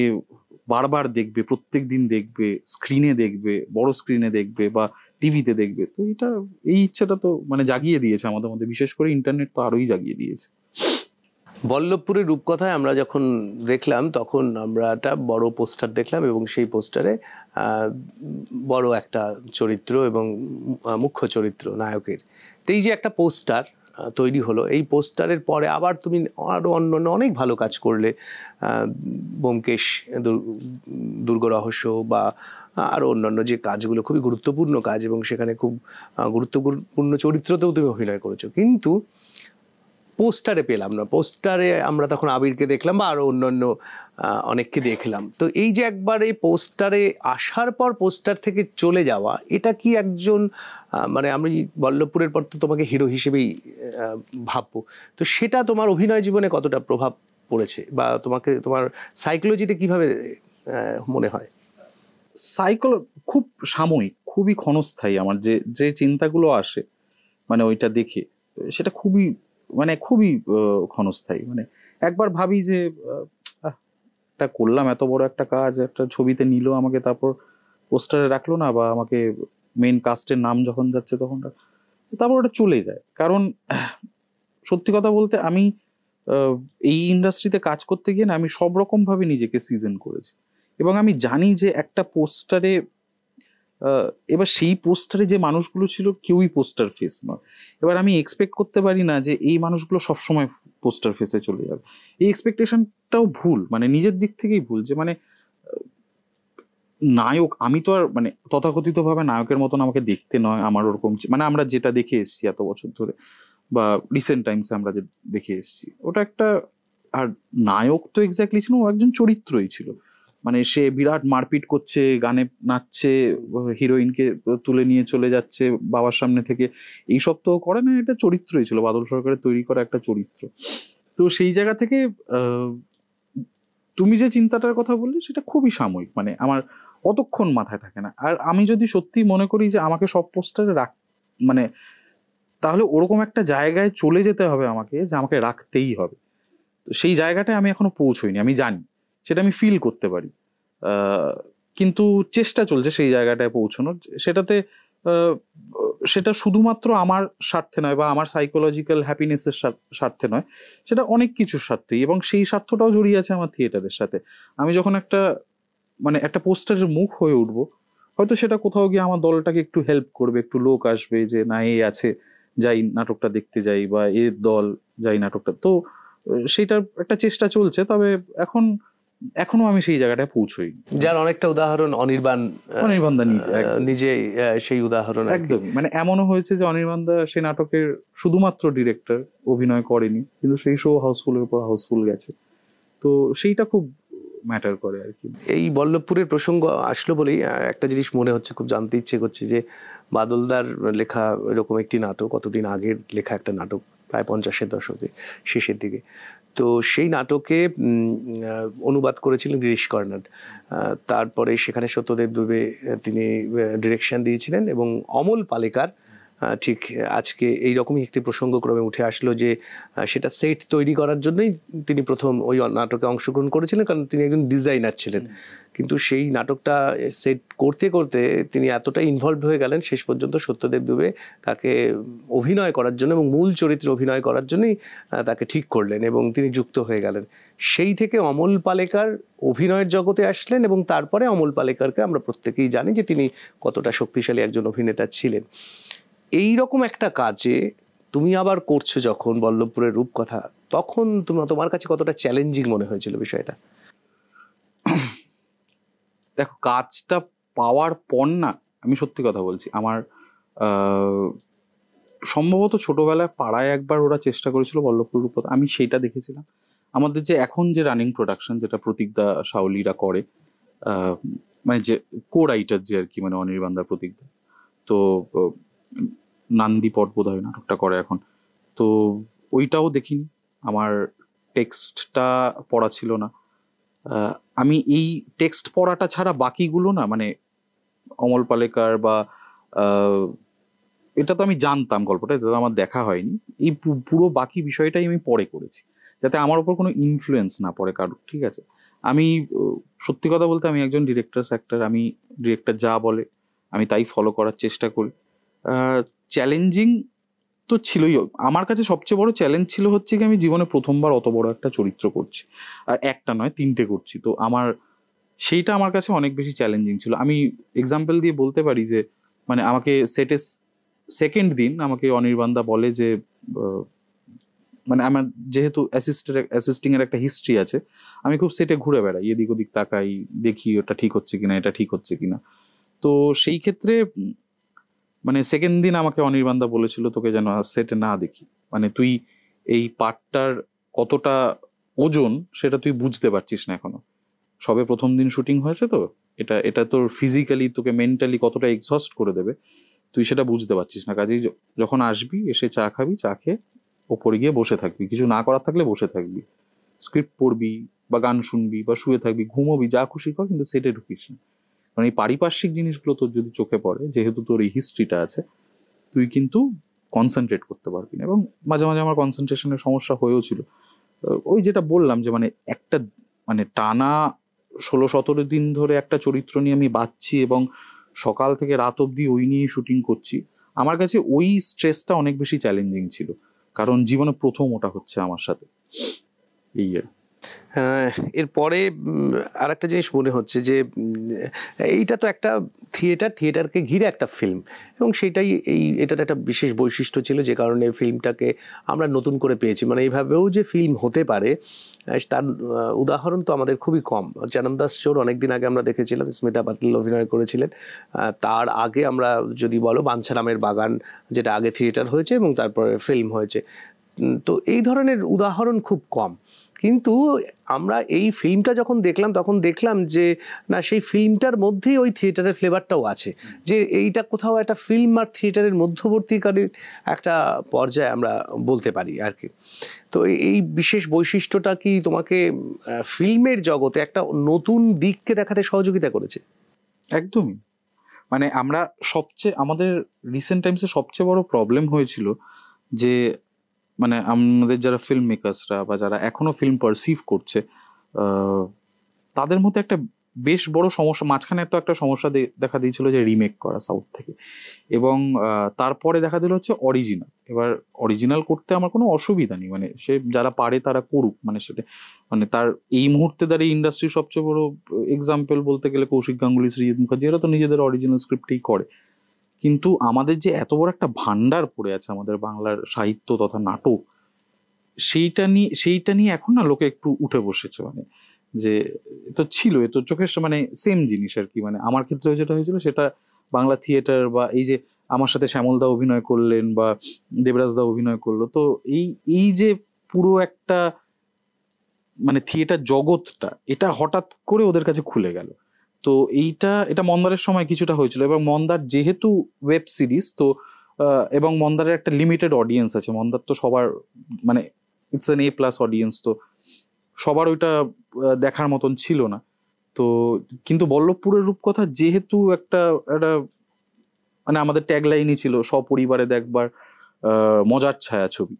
বারবার দেখবে, প্রত্যেক দিন দেখবে, স্ক্রিনে দেখবে, বড় স্ক্রিনে দেখবে বা টিভিতে দেখবে, তো এটা, এই ইচ্ছাটা তো মানে জাগিয়ে দিয়েছে আমাদের মধ্যে, বিশেষ করে ইন্টারনেট তো আরোই জাগিয়ে দিয়েছে। বল্লভপুরের রূপকথায় আমরা যখন দেখলাম তখন আমরা একটা বড় পোস্টার দেখলাম এবং সেই পোস্টারে বড় একটা চরিত্র এবং মুখ্য চরিত্র নায়কের, তো এই যে একটা পোস্টার তৈরি হলো, এই পোস্টারের পরে আবার তুমি আরও অন্য অনেক ভালো কাজ করলে, ব্যোমকেশ দুর্গ রহস্য বা আরও অন্যান্য যে কাজগুলো খুবই গুরুত্বপূর্ণ কাজ, এবং সেখানে খুব গুরুত্বপূর্ণ চরিত্রতেও তুমি অভিনয় করেছো, কিন্তু পোস্টারে পেলাম না। পোস্টারে আমরা তখন আবিরকে দেখলাম বা আরও অন্যান্য অনেককে দেখলাম। তো এই যে একবার এই পোস্টারে আসার পর পোস্টার থেকে চলে যাওয়া, এটা কি একজন মানে আমি বল্লভপুরের পর তো তোমাকে হিরো হিসেবেই ভাববো, তো সেটা তোমার অভিনয় জীবনে কতটা প্রভাব পড়েছে বা তোমাকে তোমার সাইকোলজিতে কিভাবে মনে হয়? খুব সাময়িক, খুবই ক্ষণস্থায়ী। আমার যে যে চিন্তাগুলো আসে মানে ওইটা দেখে, সেটা খুবই মানে খুবই ক্ষণস্থায়ী। মানে একবার ভাবি যে এটা করলাম, এত বড় একটা কাজ, একটা ছবিতে নিল আমাকে, তারপর পোস্টারে রাখলো না, বা আমাকে মেন কাস্টের নাম যখন যাচ্ছে তখন তারপর ওটা চলে যায়। কারণ সত্যি কথা বলতে আমি এই ইন্ডাস্ট্রিতে কাজ করতে গিয়ে না, আমি সব রকম ভাবে নিজেকে সিজন করেছি, এবং আমি জানি যে একটা পোস্টারে, এবার সেই পোস্টারে যে মানুষগুলো ছিল কেউই পোস্টার ফেস নয়। এবার আমি এক্সপেক্ট করতে পারি না যে এই মানুষগুলো সবসময় পোস্টার ফেসে চলে যাবে। এই এক্সপেকটেশনটাও ভুল, মানে নিজের দিক থেকেই ভুল। যে মানে নায়ক আমি তো আর মানে তথাকথিতভাবে নায়কের মতন আমাকে দেখতে নয়, আমার ওরকম মানে আমরা যেটা দেখে এসেছি এত বছর ধরে বা রিসেন্ট টাইমসে আমরা যে দেখে এসেছি, ওটা একটা, আর নায়ক তো এক্স্যাক্টলি ছিল, ও একজন চরিত্রই ছিল। মানে সে বিরাট মারপিট করছে, গানে নাচছে, হিরোইনকে তুলে নিয়ে চলে যাচ্ছে বাবার সামনে থেকে, এইসব তো করে না, এটা চরিত্রই ছিল, বাদল সরকারের তৈরি করা একটা চরিত্র। তো সেই জায়গা থেকে তুমি যে চিন্তাটার কথা বললে সেটা খুবই সাময়িক, মানে আমার অতক্ষণ মাথায় থাকে না। আর আমি যদি সত্যি মনে করি যে আমাকে সব পোস্টারে মানে তাহলে ওরকম একটা জায়গায় চলে যেতে হবে আমাকে, যে আমাকে রাখতেই হবে। তো সেই জায়গাটায় আমি এখনো পৌঁছইনি, আমি জানি, সেটা আমি ফিল করতে পারি, কিন্তু চেষ্টা চলছে সেই জায়গাটায় পৌঁছানোর। সেটাতে সেটা শুধুমাত্র আমার স্বার্থে নয় বা আমার সাইকোলজিক্যাল হ্যাপিনেসের স্বার্থে নয়, সেটা অনেক কিছুর স্বার্থেই, এবং সেই স্বার্থটাও জড়িয়ে আছে আমার থিয়েটারের সাথে। আমি যখন একটা মানে একটা পোস্টারের মুখ হয়ে উঠবো, হয়তো সেটা কোথাও গিয়ে আমার দলটাকে একটু হেল্প করবে, একটু লোক আসবে যে না এই আছে, যাই নাটকটা দেখতে যাই, বা এর দল যাই নাটকটা, তো সেইটার একটা চেষ্টা চলছে। তবে এখনো আমি সেই জায়গাটায় পৌঁছই। যার অনেকটা উদাহরণ অনির্বাণ দা নিজে সেই উদাহরণ একদম। মানে এমনও হয়েছে যে অনির্বাণ দা সেই নাটকের শুধুমাত্র ডিরেক্টর, অভিনয় করেনি, কিন্তু সেই শো হাউসফুলের পর হাউসফুল গেছে। তো সেইটা খুব ম্যাটার করে আর কি। এই বল্লভপুরের প্রসঙ্গ আসলো বলেই একটা জিনিস মনে হচ্ছে, খুব জানতে ইচ্ছে করছে যে বাদলদার লেখা এরকম একটি নাটক, কতদিন আগের লেখা একটা নাটক, প্রায় 50-এর দশকে শেষের দিকে, তো সেই নাটকে অনুবাদ করেছিলেন গিরিশ কর্নাড, তারপরে সেখানে সত্যদেব দুবে তিনি ডিরেকশন দিয়েছিলেন, এবং অমল পালেকার ঠিক আজকে এইরকমই একটি প্রসঙ্গক্রমে উঠে আসলো যে সেটা সেট তৈরি করার জন্যই তিনি প্রথম ওই নাটকে অংশগ্রহণ করেছিলেন, কারণ তিনি একজন ডিজাইনার ছিলেন। কিন্তু সেই নাটকটা সেট করতে করতে তিনি এতটাই ইনভলভ হয়ে গেলেন, শেষ পর্যন্ত সত্যদেব দুবে তাকে অভিনয় করার জন্য এবং মূল চরিত্রে অভিনয় করার জন্যই তাকে ঠিক করলেন এবং তিনি যুক্ত হয়ে গেলেন। সেই থেকে অমল পালেকার অভিনয়ের জগতে আসলেন, এবং তারপরে অমল পালেকারকে আমরা প্রত্যেকেই জানি যে তিনি কতটা শক্তিশালী একজন অভিনেতা ছিলেন। এই রকম একটা কাজে তুমি আবার করছো যখন বল্লভপুরের রূপকথা, তখন তোমার কাছে কতটা চ্যালেঞ্জিং মনে হয়েছিল বিষয়টা? দেখো, কাজটা পাওয়ার পর না আমি সত্যি কথা বলছি, আমার সম্ভবত ছোটবেলায় পাড়ায় একবার ওরা চেষ্টা করেছিল বল্লভপুর রূপকথা, আমি সেটা দেখেছিলাম। আমাদের যে এখন যে রানিং প্রোডাকশন, যেটা প্রতীকদা শাওলিরা করে, মানে যে কো রাইটার যে আর কি, মানে অনির্বাণদা প্রতীকদা, তো নান্দিপট বোধ হয় নাটকটা করে এখন, তো ওইটাও দেখিনি। আমার টেক্সটটা পড়া ছিল না। আমি এই টেক্সট পড়াটা ছাড়া বাকিগুলো না, মানে অমল পালেকার বা এটা তো আমি জানতাম গল্পটা, এটা তো আমার দেখা হয়নি। এই পুরো বাকি বিষয়টাই আমি পরে করেছি, যাতে আমার উপর কোনো ইনফ্লুয়েন্স না পড়ে কারো। ঠিক আছে, আমি সত্যি কথা বলতে আমি একজন ডিরেক্টরস অ্যাক্টর, আমি ডিরেক্টর যা বলে আমি তাই ফলো করার চেষ্টা করি। চ্যালেঞ্জিং তো ছিলই। আমার কাছে সবচেয়ে বড় চ্যালেঞ্জ ছিল হচ্ছে কি, আমি জীবনে প্রথমবার অত বড় একটা চরিত্র করছি, আর একটা নয় 3টে করছি। তো সেইটা আমার কাছে অনেক বেশি চ্যালেঞ্জিং ছিল। আমি এক্সাম্পল দিয়ে বলতে পারি যে, মানে আমাকে সেটে সেকেন্ড দিন আমাকে অনির্বাণদা বলে যে, মানে আমার যেহেতু অ্যাসিস্টিং এর একটা হিস্ট্রি আছে, আমি খুব সেটে ঘুরে বেড়াই, এদিক ওদিক তাকাই, দেখি ওটা ঠিক হচ্ছে কিনা, এটা ঠিক হচ্ছে কিনা। তো সেই ক্ষেত্রে মানে সেকেন্ড দিন আমাকে অনির্বাণদা বলেছিল, তোকে যেন সেটে না দেখি, মানে তুই এই পার্টটার কতটা ওজন সেটা তুই বুঝতে পারছিস না এখনো, সবে প্রথম দিন শুটিং হয়েছে, তো এটা তোর ফিজিক্যালি তোকে মেন্টালি কতটা এক্সস্ট করে দেবে তুই সেটা বুঝতে পারছিস না। কাজেই যখন আসবি, এসে চা খাবি, চা খেয়ে ওপরে গিয়ে বসে থাকবি, কিছু না করার থাকলে বসে থাকবি, স্ক্রিপ্ট পড়বি বা গান শুনবি বা শুয়ে থাকবি, ঘুমোবি, যা খুশি কর, কিন্তু সেটে ঢুকিস না। কারণ এই পারিপার্শ্বিক জিনিসগুলো তোর যদি চোখে পড়ে, যেহেতু তোর এই হিস্ট্রিটা আছে, তুই কিন্তু কনসেন্ট্রেট করতে পারবি না। এবং মাঝে মাঝে আমার কনসেন্ট্রেশনের সমস্যা হয়েও ছিল। ওই যেটা বললাম যে, মানে একটা মানে টানা 16-17 দিন ধরে একটা চরিত্র নিয়ে আমি বাঁচছি এবং সকাল থেকে রাত অবধি ওই নিয়েই শুটিং করছি। আমার কাছে ওই স্ট্রেসটা অনেক বেশি চ্যালেঞ্জিং ছিল, কারণ জীবনে প্রথম ওটা হচ্ছে আমার সাথে। এই এরপরে আর একটা জিনিস মনে হচ্ছে যে, এইটা তো একটা থিয়েটারকে ঘিরে একটা ফিল্ম, এবং সেটাই এটার একটা বিশেষ বৈশিষ্ট্য ছিল, যে কারণে ফিল্মটাকে আমরা নতুন করে পেয়েছি। মানে এইভাবেও যে ফিল্ম হতে পারে, তার উদাহরণ তো আমাদের খুবই কম। চরণদাস চোর অনেকদিন আগে আমরা দেখেছিলাম, স্মিতা পাতিল অভিনয় করেছিলেন। তার আগে আমরা যদি বলো বাঞ্ছারামের বাগান, যেটা আগে থিয়েটার হয়েছে এবং তারপরে ফিল্ম হয়েছে। তো এই ধরনের উদাহরণ খুব কম। কিন্তু আমরা এই ফিল্মটা যখন দেখলাম, তখন দেখলাম যে না, সেই ফিল্মটার মধ্যেই ওই থিয়েটারের ফ্লেভারটাও আছে, যে এইটা কোথাও একটা ফিল্ম আর থিয়েটারের মধ্যবর্তীকালীন একটা পর্যায়ে আমরা বলতে পারি আর কি। তো এই বিশেষ বৈশিষ্ট্যটা কি তোমাকে ফিল্মের জগতে একটা নতুন দিককে দেখাতে সহযোগিতা করেছে? একদমই। মানে আমাদের রিসেন্ট টাইমসে সবচেয়ে বড় প্রবলেম হয়েছিল যে, মানে আমাদের যারা ফিল্ম মেকার্সরা বা যারা এখনো ফিল্ম পারসিভ করছে, তাদের মধ্যে একটা বেশ বড় সমস্যা, মাঝখানে একটা সমস্যা দেখা দিয়েছিল যে রিমেক করা সাউথ থেকে, এবং তারপরে দেখা দিল হচ্ছে অরিজিনাল। এবার অরিজিনাল করতে আমার কোনো অসুবিধা নেই, মানে সে যারা পারে তারা করুক, মানে সেটা মানে তার এই মুহূর্তে দাঁড়িয়ে ইন্ডাস্ট্রির সবচেয়ে বড় এক্সাম্পল বলতে গেলে কৌশিক গাঙ্গুলি, সৃজিত মুখার্জি, এরা তো নিজেদের অরিজিনাল স্ক্রিপ্টেই করে। কিন্তু আমাদের যে এত বড় একটা ভান্ডার পড়ে আছে আমাদের বাংলার সাহিত্য তথা নাটক, সেইটা নিয়ে এখন না লোকে একটু উঠে বসেছে, মানে যে তো ছিল, এ তো চোখের মানে সেম জিনিস আর কি। মানে আমার ক্ষেত্রে যেটা হয়েছিল সেটা বাংলা থিয়েটার, বা এই যে আমার সাথে শ্যামলদা অভিনয় করলেন বা দেবরাজদা অভিনয় করলো, তো এই যে পুরো একটা মানে থিয়েটার জগৎটা, এটা হঠাৎ করে ওদের কাছে খুলে গেল। তো এটা মন্দারের সময় কিছুটা হয়েছিল, এবং মন্দার যেহেতু ওয়েব সিরিজ, তো এবং মন্দারের একটা লিমিটেড অডিয়েন্স আছে, মন্দার তো সবার মানে ইটস এন A+ অডিয়েন্স, তো সবার ওইটা দেখার মতন ছিল না। তো কিন্তু বল্লভপুরের রূপকথা যেহেতু একটা মানে আমাদের ট্যাগলাইনই ছিল সপরিবারে দেখবার মজার ছায়াছবি,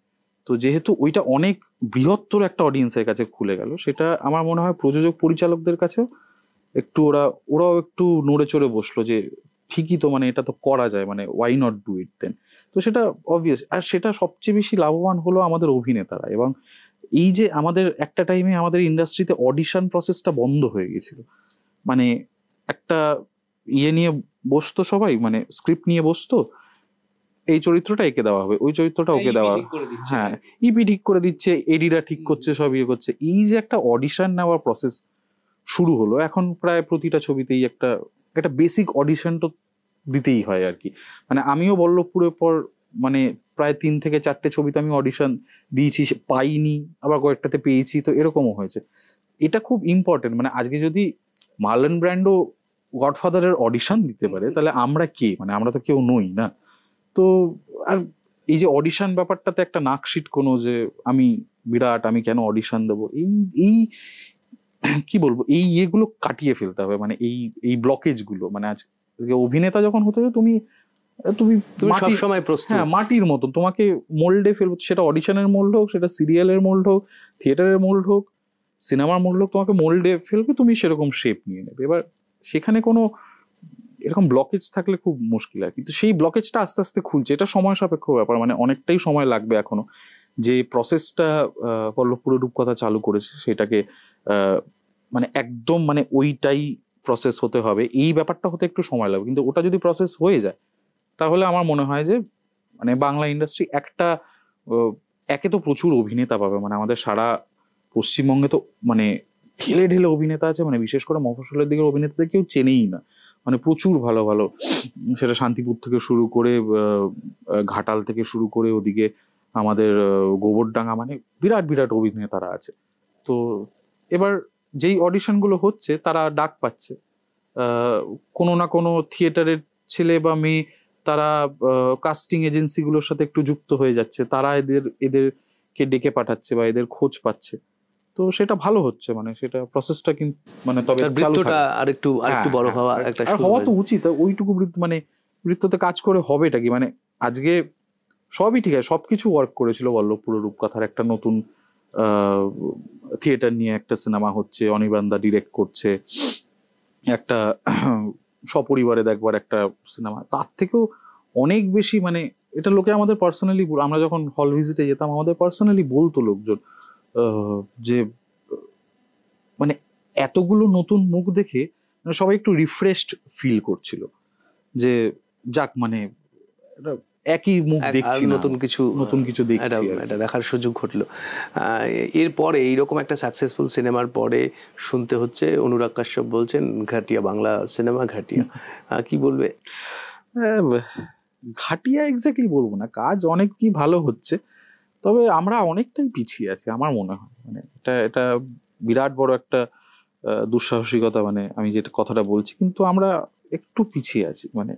তো যেহেতু ওইটা অনেক বৃহত্তর একটা অডিয়েন্সের কাছে খুলে গেল, সেটা আমার মনে হয় প্রযোজক পরিচালকদের কাছেও একটু ওরাও একটু নড়ে চড়ে বসলো যে ঠিকই তো, মানে এটা তো করা যায়, মানে ওয়াই নট ডু ইট দেন। তো সেটা অবভিয়াস, আর সেটা সবচেয়ে বেশি লাভবান হলো আমাদের অভিনেতারা। এবং এই যে আমাদের একটা টাইমে আমাদের ইন্ডাস্ট্রিতে অডিশন প্রসেসটা বন্ধ হয়ে গেছিল, মানে একটা নিয়ে বসতো সবাই, মানে স্ক্রিপ্ট নিয়ে বসতো, এই চরিত্রটা একে দেওয়া হবে, ওই চরিত্রটা ওকে দেওয়া, হ্যাঁ ইপি ঠিক করে দিচ্ছে, এডিরা ঠিক করছে, সব ইয়ে করছে। এই যে একটা অডিশন নেওয়ার প্রসেস শুরু হলো, এখন প্রায় প্রতিটা ছবিতেই একটা বেসিক অডিশন তো দিতেই হয় আর কি। মানে আমিও বল্লভপুরের পর মানে প্রায় 3 থেকে 4টে ছবিতে আমি অডিশন দিয়েছি, পাইনি, আবার কয়েকটাতে পেয়েছি, তো এরকমও হয়েছে। এটা খুব ইম্পর্টেন্ট, মানে আজকে যদি মার্লন ব্র্যান্ডো গডফাদারের অডিশন দিতে পারে তাহলে আমরা কে, মানে আমরা তো কেউ নই না। তো আর এই যে অডিশন ব্যাপারটাতে একটা নাকশিট কোনো যে আমি বিরাট, আমি কেন অডিশন দেবো, এই এই কি বলবো, এই ইয়েগুলো কাটিয়ে ফেলতে হবে, মানে এই এই ব্লকেজ গুলো। মানে আজকে অভিনেতা যখন হতে হবে তুমি তুমি তুমি সবসময় প্রস্তুত। হ্যাঁ, মাটির মতো তোমাকে মোল্ডে ফেলবো, সেটা অডিশনের মোল্ড হোক, সেটা সিরিয়ালের মোল্ড হোক, থিয়েটারের মোল্ড হোক, সিনেমার মোল্ড হোক, তোমাকে মোল্ডে ফেলবে, তুমি সেরকম শেপ নিয়ে নেবে। এবার সেখানে কোনো এরকম ব্লকেজ থাকলে খুব মুশকিল আর কি। তো সেই ব্লকেজটা আস্তে আস্তে খুলছে, এটা সময় সাপেক্ষ ব্যাপার, মানে অনেকটাই সময় লাগবে এখনো। যে প্রসেসটা পল্লবপুরের রূপকথা চালু করেছে সেটাকে মানে একদম মানে ওইটাই প্রসেস হতে হবে, এই ব্যাপারটা হতে একটু সময় লাগবে। কিন্তু ওটা যদি প্রসেস হয়ে যায় তাহলে আমার মনে হয় যে মানে বাংলা ইন্ডাস্ট্রি একটা একে তো প্রচুর অভিনেতা পাবে, মানে আমাদের সারা পশ্চিমবঙ্গে তো মানে ঢেলে ঢেলে অভিনেতা আছে, মানে বিশেষ করে মফস্বলের দিকের অভিনেতাদের কেউ চেনেই না, মানে প্রচুর ভালো ভালো, সেটা শান্তিপুর থেকে শুরু করে ঘাটাল থেকে শুরু করে ওদিকে আমাদের গোবরডাঙ্গা, মানে বিরাট বিরাট অভিনেতারা আছে। তো এবার যেই অডিশনগুলো হচ্ছে তারা ডাক পাচ্ছে, কোনো না কোনো থিয়েটারের ছেলে বা মেয়ে তারা কাস্টিং এজেন্সিগুলোর সাথে একটু যুক্ত হয়ে যাচ্ছে, তারা এদেরকে ডেকে পাঠাচ্ছে বা এদের খোঁজ পাচ্ছে। তো সেটা ভালো হচ্ছে, মানে সেটা প্রসেসটা কিন্তু মানে তবে বৃত্তটা আরেকটু বড় হওয়া একটা হওয়া তো উচিত। ওইটুকু মানে বৃত্ততে কাজ করে হবেটা কি, মানে আজকে সবই ঠিক আছে, সবকিছু ওয়ার্ক করেছিল বল্লভপুরের রূপকথার, একটা নতুন থিয়েটার নিয়ে একটা সিনেমা হচ্ছে, অনির্বাণদা ডিরেক্ট করছে, একটা সপরিবারে দেখবার একটা সিনেমা, তার থেকেও অনেক বেশি মানে এটা লোকে আমাদের পার্সোনালি, আমরা যখন হল ভিজিটে যেতাম আমাদের পার্সোনালি বলতো লোকজন যে মানে এতগুলো নতুন মুখ দেখে মানে সবাই একটু রিফ্রেশড ফিল করছিল, যে যাক মানে একই মুখ দেখছি, নতুন কিছু দেখছি, এটা দেখার সুযোগ ঘটলো। এরপরে এইরকম একটা সাকসেসফুল সিনেমার পরে শুনতে হচ্ছে অনুরাগ কাশ্যপ বলছেন ঘাটিয়া বাংলা সিনেমা ঘাটিয়া, কি বলবে? ঘাটিয়া এক্স্যাক্টলি বলবো না, কাজ অনেক কি ভালো হচ্ছে, তবে আমরা অনেকটাই পিছিয়ে আছি আমার মনে হয়। মানে এটা বিরাট বড় একটা দুঃসাহসিকতা, মানে আমি যেটা কথাটা বলছি, কিন্তু আমরা একটু পিছিয়ে আছি। মানে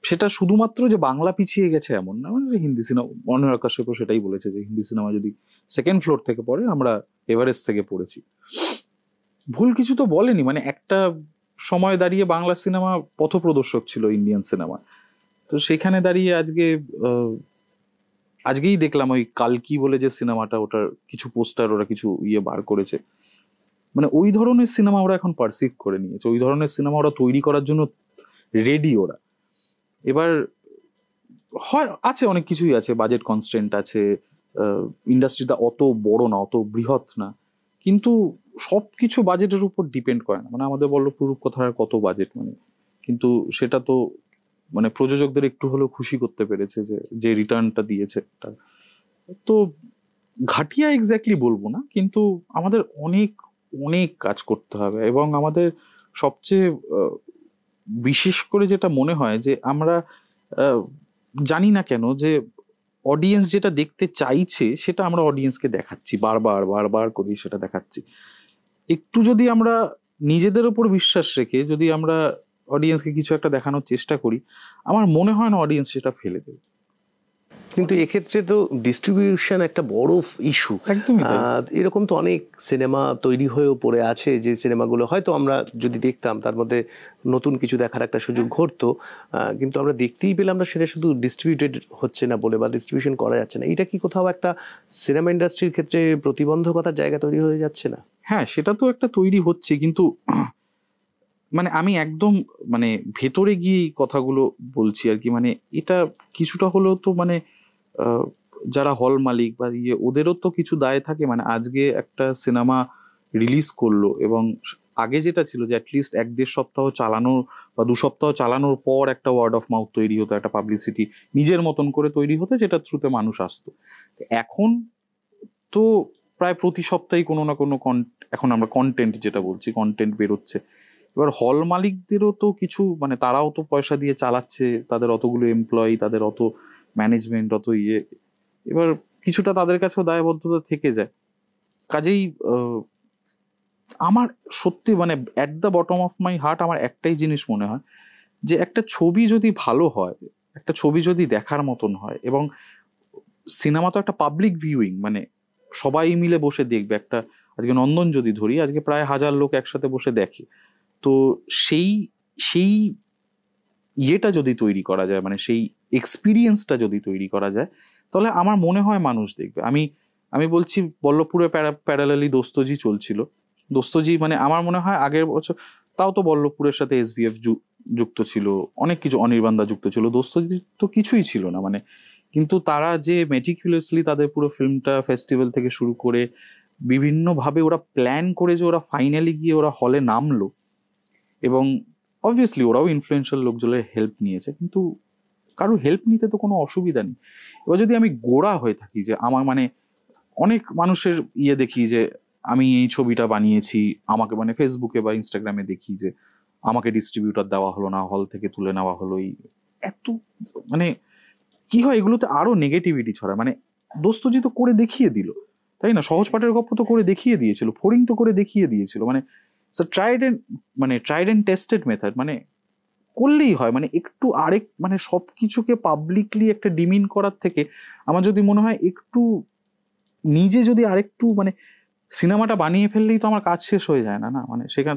সেটা শুধুমাত্র যে বাংলা পিছিয়ে গেছে এমন না, মানে হিন্দি সিনেমা, অনুরাগ কাশ্যপও সেটাই বলেছে যে হিন্দি সিনেমা যদি সেকেন্ড ফ্লোর থেকে পড়ে আমরা এভারেস্ট থেকে পড়েছি। ভুল কিছু তো বলেনি, মানে একটা সময় দাঁড়িয়ে বাংলা সিনেমা পথপ্রদর্শক ছিল ইন্ডিয়ান সিনেমা, তো সেখানে দাঁড়িয়ে আজকেই দেখলাম ওই কালকি বলে যে সিনেমাটা, ওটার কিছু পোস্টার ওরা কিছু বার করেছে, মানে ওই ধরনের সিনেমা ওরা এখন পারসিভ করে নিয়েছে, ওই ধরনের সিনেমা ওরা তৈরি করার জন্য রেডি ওরা। এবার হয় আছে অনেক কিছুই আছে, বাজেট কনস্ট্যান্ট আছে, ইন্ডাস্ট্রিটা অত বড় না, অত বৃহৎ না, কিন্তু সবকিছু বাজেটের উপর ডিপেন্ড করে না। মানে আমাদের বল্লভপুর রূপকথার কত বাজেট, মানে কিন্তু সেটা তো মানে প্রযোজকদের একটু হলেও খুশি করতে পেরেছে যে রিটার্নটা দিয়েছে। তো ঘাটিয়া এক্স্যাক্টলি বলবো না, কিন্তু আমাদের অনেক অনেক কাজ করতে হবে, এবং আমাদের সবচেয়ে বিশেষ করে যেটা মনে হয় যে আমরা জানি না কেন যে অডিয়েন্স যেটা দেখতে চাইছে সেটা আমরা অডিয়েন্সকে দেখাচ্ছি, বারবার করি সেটা দেখাচ্ছি। একটু যদি আমরা নিজেদের উপর বিশ্বাস রেখে যদি আমরা অডিয়েন্সকে কিছু একটা দেখানোর চেষ্টা করি, আমার মনে হয় না অডিয়েন্স সেটা ফেলে দেবে। কিন্তু এক্ষেত্রে তো ডিস্ট্রিবিউশন একটা বড় ইস্যু। একদমই এরকম তো অনেক সিনেমা তৈরি হয়েও পড়ে আছে, যে সিনেমাগুলো হয়তো আমরা যদি দেখতাম তার মধ্যে নতুন কিছু দেখার একটা সুযোগ ঘটতো, কিন্তু আমরা দেখতেই পেলাম না, সেটা শুধু ডিস্ট্রিবিউটেড হচ্ছে না বলে বা ডিস্ট্রিবিউশন করা যাচ্ছে না। এটা কি কোথাও একটা সিনেমা ইন্ডাস্ট্রির ক্ষেত্রে প্রতিবন্ধকতার জায়গা তৈরি হয়ে যাচ্ছে না? হ্যাঁ, সেটা তো একটা তৈরি হচ্ছে, কিন্তু মানে আমি একদম মানে ভেতরে গিয়ে কথাগুলো বলছি আর কি। মানে এটা কিছুটা হলেও তো মানে যারা হল মালিক বা ওদেরও তো কিছু দায় থাকে। মানে আজকে একটা সিনেমা রিলিজ করলো এবং আগে যেটা ছিল যে অ্যাটলিস্ট 1-1.5 সপ্তাহ চালানো বা 2 সপ্তাহ চালানোর পর একটা ওয়ার্ড অফ মাউথ তৈরি হতো, একটা পাবলিসিটি নিজের মতন করে তৈরি হতো, যেটা থ্রুতে মানুষ আসতো। এখন তো প্রায় প্রতি সপ্তাহে কোনো না কোনো এখন আমরা কন্টেন্ট যেটা বলছি, কন্টেন্ট বেরোচ্ছে। এবার হল মালিকদেরও তো কিছু মানে তারাও তো পয়সা দিয়ে চালাচ্ছে, তাদের অতগুলো এমপ্লয়ি, তাদের অত ম্যানেজমেন্ট, অত এবার কিছুটা তাদের কাছেও দায়বদ্ধতা থেকে যায়। কাজেই আমার সত্যি মানে at the bottom of my heart আমার একটাই জিনিস মনে হয় যে একটা ছবি যদি ভালো হয়, একটা ছবি যদি দেখার মতন হয়, এবং সিনেমা তো একটা পাবলিক ভিউইং, মানে সবাই মিলে বসে দেখবে। একটা আজকে নন্দন যদি ধরি, আজকে প্রায় 1000 লোক একসাথে বসে দেখে। তো সেই সেই ইয়েটা যদি তৈরি করা যায়, মানে সেই এক্সপিরিয়েন্সটা যদি তৈরি করা যায়, তাহলে আমার মনে হয় মানুষ দেখবে। আমি বলছি বল্লভপুরে প্যারালালি দোস্তজি চলছিল। দোস্তজি মানে আমার মনে হয় আগের বছর, তাও তো বল্লভপুরের সাথে এসভিএফ যুক্ত ছিল, অনেক কিছু, অনির্বাণদা যুক্ত ছিল, দোস্তজি তো কিছুই ছিল না মানে। কিন্তু তারা যে মেটিকুলাসলি তাদের পুরো ফিল্মটা ফেস্টিভ্যাল থেকে শুরু করে বিভিন্নভাবে ওরা প্ল্যান করে যে ওরা ফাইনালি গিয়ে ওরা হলে নামলো, এবং অবভিয়াসলি ওরাও ইনফ্লুয়েন্সিয়াল লোকজনের হেল্প নিয়েছে, কিন্তু কারোর হেল্প নিতে তো কোনো অসুবিধা নেই। এবার যদি আমি গোড়া হয়ে থাকি যে আমার মানে অনেক মানুষের দেখি যে আমি এই ছবিটা বানিয়েছি, আমাকে মানে ফেসবুকে বা ইনস্টাগ্রামে দেখি যে আমাকে ডিস্ট্রিবিউটার দেওয়া হলো না, হল থেকে তুলে নেওয়া হলো, এত মানে কি হয় এগুলোতে আরো নেগেটিভিটি ছড়ায়। মানে দোস্তজি তো করে দেখিয়ে দিল, তাই না? সহজ পাঠের গল্প তো করে দেখিয়ে দিয়েছিল, ফড়িং তো করে দেখিয়ে দিয়েছিল, মানে ট্রাইড এন্ড টেস্টেড মেথড, মানে করলেই হয়। মানে একটু আরেক মানে সবকিছুকে পাবলিকলি একটা ডিমিন করার থেকে আমার যদি মনে হয় একটু নিজে যদি আরেকটু মানে সিনেমাটা বানিয়ে ফেললেই তো আমার কাজ শেষ হয়ে যায় না, না মানে সেখানে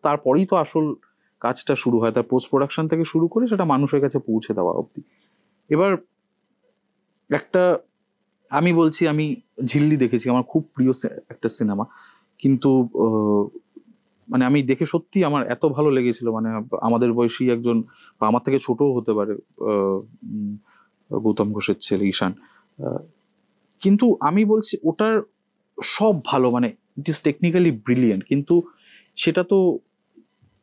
তারপরেই তো আসল কাজটা শুরু হয়, তার পোস্ট প্রোডাকশন থেকে শুরু করে সেটা মানুষের কাছে পৌঁছে দেওয়া অবধি। এবার একটা আমি বলছি, আমি ঝিল্লি দেখেছি, আমার খুব প্রিয় একটা সিনেমা, কিন্তু মানে আমি দেখে সত্যি আমার এত ভালো লেগেছিল, মানে আমাদের বয়সী একজন বা আমার থেকে ছোটও হতে পারে, গৌতম ঘোষের ছেলে ঈশান, কিন্তু আমি বলছি ওটার সব ভালো, মানে ইট ইজ টেকনিক্যালি ব্রিলিয়েন্ট, কিন্তু সেটা তো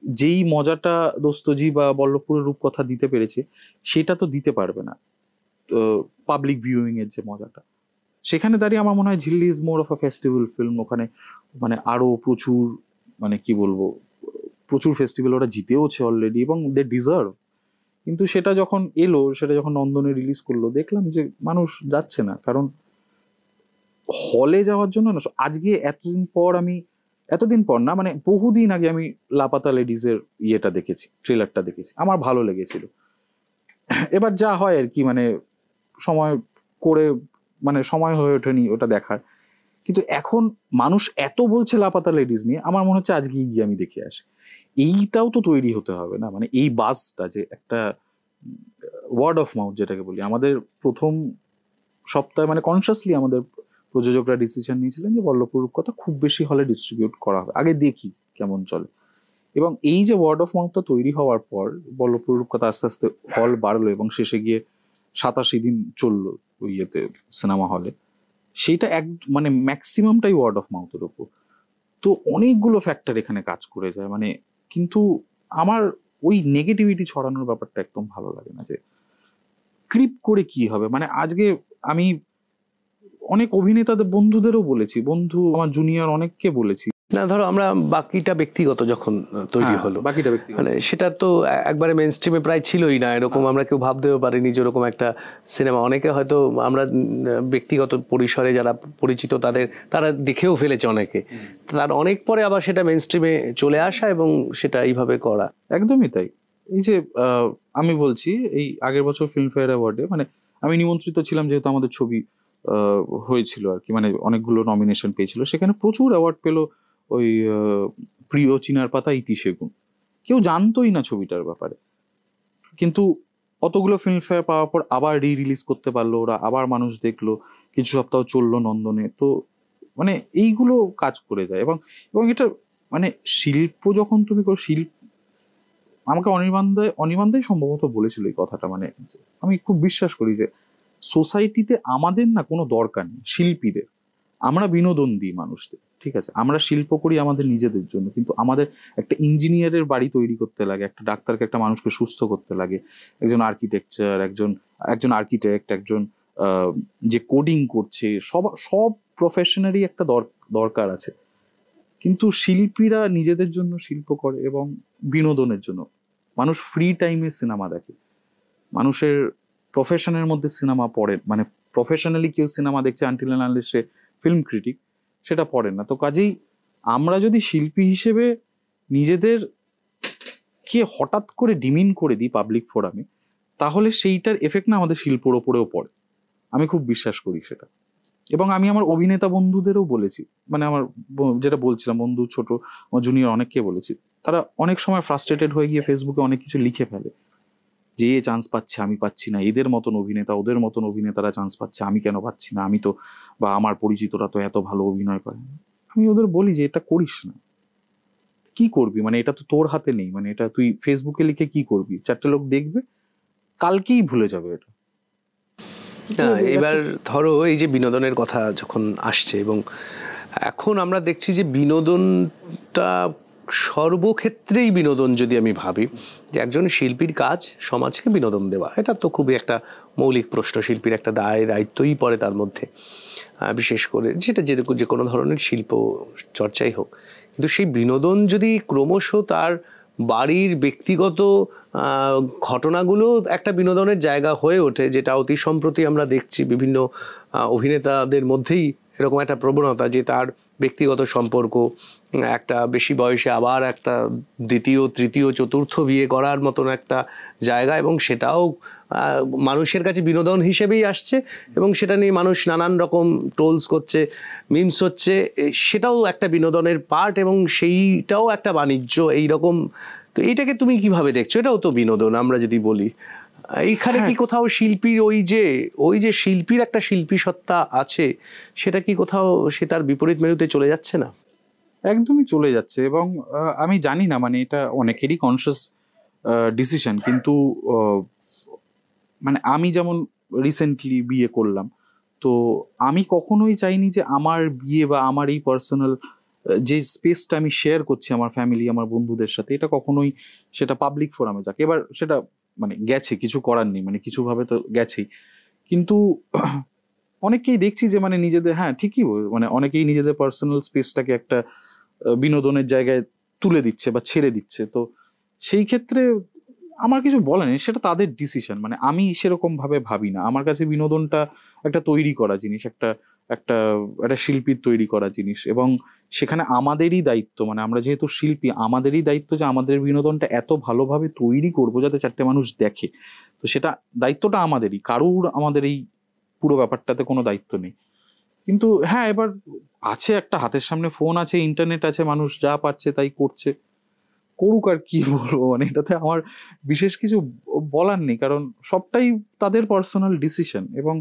যেই মজাটা দোস্তজি বা বল্লভপুরের রূপকথা দিতে পেরেছে সেটা তো দিতে পারবে না পাবলিক ভিউইং এর যে মজাটা। সেখানে দাঁড়িয়ে আমার মনে হয় ঝিল্লি is more of a festival film. ওখানে মানে আরো প্রচুর মানে কি বলবো, প্রচুর ফেস্টিভ্যাল ওরা জিতেওছে অলরেডি এবং দে ডিজার্ভ। কিন্তু সেটা যখন এলো, সেটা যখন নন্দনে রিলিজ করলো, দেখলাম যে মানুষ যাচ্ছে না, কারণ হলে যাওয়ার জন্য না। আজকে এতদিন পর না, মানে বহুদিন আগে আমি লাপাতা লেডিজের দেখেছি, ট্রেলারটা দেখেছি, আমার ভালো লেগেছিল। এবার যা হয় আর কি, মানে সময় করে মানে সময় হয়ে ওঠেনি ওটা দেখার। কিন্তু এখন মানুষ এত বলছে লাপাতা লেডিজ নিয়ে, আমার মনে হচ্ছে আজকে গিয়ে আমি দেখে আসি। এইটাও তো তৈরি হতে হবে না, মানে এই বাসটা যে একটা ওয়ার্ড অফ মাউথ যেটাকে বলি। আমাদের প্রথম সপ্তাহে মানে কনসিয়াসলি আমাদের প্রযোজকরা ডিসিশন নিয়েছিলেন যে বল্লভপুর রূপকথা খুব বেশি হলে ডিস্ট্রিবিউট করা হবে, আগে দেখি কেমন চলে। এবং এই যে ওয়ার্ড অফ মাউথটা তৈরি হওয়ার পর বল্লভপুর রূপকথা আস্তে আস্তে হল বাড়লো এবং শেষে গিয়ে 87 দিন চললো ওই সিনেমা হলে। সেইটা মানে ম্যাক্সিমামটাই ওয়ার্ড অফ মাউথের উপর। তো অনেকগুলো ফ্যাক্টর এখানে কাজ করে যায়, মানে কিন্তু আমার ওই নেগেটিভিটি ছড়ানোর ব্যাপারটা একদম ভালো লাগে না, যে ক্রিপ করে কি হবে। মানে আজকে আমি অনেক অভিনেতাদের বন্ধুদেরও বলেছি, আমার জুনিয়র অনেককে বলেছি, না ধরো আমরা বাকিটা ব্যক্তিগত যখন তৈরি হলো, বাকিটা ব্যক্তিগত, মানে সেটা তো একবারে মেইন স্ট্রিমে প্রায় ছিলই না, এরকম আমরা কেউ ভাবতেও পারিনি যেরকম একটা সিনেমা। অনেকে হয়তো আমরা ব্যক্তিগত পরিসরে যারা পরিচিত তারা দেখেও ফেলেছে অনেকে, তার অনেক পরে আবার সেটা মেইন স্ট্রিমে চলে আসা এবং সেটা এইভাবে করা। একদমই তাই। এই যে আমি বলছি এই আগের বছর ফিল্মফেয়ার অ্যাওয়ার্ডে মানে আমি নিমন্ত্রিত ছিলাম, যেহেতু আমাদের ছবি হয়েছিল আর কি, মানে অনেকগুলো নমিনেশন পেয়েছিল, সেখানে প্রচুর অ্যাওয়ার্ড পেলো ওই প্রিয় চিনার পাতা ইতি সেগুন। কেউ জানতোই না ছবিটার ব্যাপারে, কিন্তু অতগুলো ফিল্মফেয়ার পাওয়ার পর আবার রিলিজ করতে পারলো ওরা, আবার মানুষ দেখলো, কিছু সপ্তাহ চললো নন্দনে। তো মানে এইগুলো কাজ করে যায়, এবং এটা মানে শিল্প যখন তুমি করো, আমাকে অনির্বাণদাই সম্ভবত বলেছিল এই কথাটা। মানে আমি খুব বিশ্বাস করি যে সোসাইটিতে আমাদের না কোনো দরকার নেই শিল্পীদের, আমরা বিনোদন দিই মানুষদের, ঠিক আছে? আমরা শিল্প করি আমাদের নিজেদের জন্য, কিন্তু আমাদের একটা ইঞ্জিনিয়ারের বাড়ি তৈরি করতে লাগে, একটা ডাক্তারকে, একটা মানুষকে সুস্থ করতে লাগে, একজন আর্কিটেক্ট, একজন যে কোডিং করছে, সব প্রফেশনারই একটা দরকার আছে। কিন্তু শিল্পীরা নিজেদের জন্য শিল্প করে এবং বিনোদনের জন্য। মানুষ ফ্রি টাইমে সিনেমা দেখে, মানুষের প্রফেশনের মধ্যে সিনেমা পড়ে, মানে প্রফেশনালি কেউ সিনেমা দেখছে আনটিল অ্যান্ড আনলেস সে ফিল্ম ক্রিটিক, সেটা পড়ে না। তো কাজেই আমরা যদি শিল্পী হিসেবে নিজেদের কে হঠাৎ করে ডিমিন করে দিই পাবলিক ফোরামে, তাহলে সেইটার এফেক্ট না আমাদের শিল্পর ওপরেও পড়ে। আমি খুব বিশ্বাস করি সেটা। এবং আমি আমার অভিনেতা বন্ধুদেরও বলেছি, মানে আমার যেটা বলছিলাম বন্ধু, ছোট আমার জুনিয়র অনেককে বলেছি, তারা অনেক সময় ফ্রাস্ট্রেটেড হয়ে গিয়ে ফেসবুকে অনেক কিছু লিখে ফেলে যে এ চান্স পাচ্ছে আমি পাচ্ছি না, এদের মতন অভিনেতা ওদের মতন অভিনেতারা চান্স পাচ্ছে আমি কেন পাচ্ছি না, আমি তো বা আমার পরিচিতরা তো এত ভালো অভিনয় করে। আমি ওদের বলি যে এটা করিস না, কি করবি, মানে এটা তো তোর হাতে নেই, মানে এটা তুই ফেসবুকে লিখে কি করবি, 4টে লোক দেখবে কালকেই ভুলে যাবে এটা। এবার ধরো এই যে বিনোদনের কথা যখন আসছে, এবং এখন আমরা দেখছি যে বিনোদনটা সর্বক্ষেত্রেই বিনোদন, যদি আমি ভাবি যে একজন শিল্পীর কাজ সমাজকে বিনোদন দেওয়া, এটা তো খুবই একটা মৌলিক প্রশ্ন, শিল্পীর একটা দায়িত্বই পড়ে তার মধ্যে, বিশেষ করে যেটা যে কোনো ধরনের শিল্প চর্চাই হোক। কিন্তু সেই বিনোদন যদি ক্রমশ তার বাড়ির ব্যক্তিগত ঘটনাগুলো একটা বিনোদনের জায়গা হয়ে ওঠে, যেটা অতি সম্প্রতি আমরা দেখছি বিভিন্ন অভিনেতাদের মধ্যেই এরকম একটা প্রবণতা যে তার ব্যক্তিগত সম্পর্ক, একটা বেশি বয়সে আবার একটা দ্বিতীয় তৃতীয় চতুর্থ বিয়ে করার মতন একটা জায়গা, এবং সেটাও মানুষের কাছে বিনোদন হিসেবেই আসছে, এবং সেটা নিয়ে মানুষ নানান রকম ট্রোলস করছে, মিমস হচ্ছে, সেটাও একটা বিনোদনের পার্ট, এবং সেইটাও একটা বাণিজ্য এইরকম। তো এইটাকে তুমি কিভাবে দেখছো? এটাও তো বিনোদন আমরা যদি বলি। এইখানে কি কোথাও শিল্পীর ওই যে শিল্পীর একটা শিল্পী সত্তা আছে, সেটা কি কোথাও সে তার বিপরীত মেরুতে চলে যাচ্ছে না? একদমই চলে যাচ্ছে। এবং আমি জানি না, মানে এটা অনেকেরই কনসিয়াস ডিসিশন, কিন্তু মানে আমি যেমন রিসেন্টলি বিয়ে করলাম, তো আমি কখনোই চাইনি যে আমার বিয়ে বা আমার এই পার্সোনাল যে স্পেসটা আমি শেয়ার করছি আমার ফ্যামিলি আমার বন্ধুদের সাথে, এটা কখনোই সেটা পাবলিক ফোরামে যাক। এবার সেটা মানে গেছে, কিছু করার নেই, মানে কিছুভাবে তো গেছেই। কিন্তু অনেকেই দেখছি যে মানে নিজেদের, হ্যাঁ ঠিকই মানে অনেকেই নিজেদের পার্সোনাল স্পেসটাকে একটা বিনোদনের জায়গায় তুলে দিচ্ছে বা ছেড়ে দিচ্ছে। তো সেই ক্ষেত্রে আমার কিছু বলার নেই, সেটা তাদের ডিসিশন। মানে আমি সেরকম ভাবে ভাবি না। আমার কাছে বিনোদনটা একটা তৈরি করা জিনিস, একটা একটা একটা শিল্পীর তৈরি করা জিনিস, এবং সেখানে আমাদেরই দায়িত্ব, মানে আমরা যেহেতু শিল্পী আমাদেরই দায়িত্ব যে আমাদের বিনোদনটা এত ভালোভাবে তৈরি করবো যাতে 4টে মানুষ দেখে। তো সেটা দায়িত্বটা আমাদেরই, কারুর আমাদের এই পুরো ব্যাপারটাতে কোনো দায়িত্ব নেই। কিন্তু হ্যাঁ, এবার আছে একটা হাতের সামনে ফোন আছে, ইন্টারনেট আছে, মানুষ যা পাচ্ছে তাই করছে, করুক, আর কি বলবো। মানে এটাতে আমার বিশেষ কিছু বলার নেই, কারণ সবটাই তাদের পার্সোনাল ডিসিশন। এবং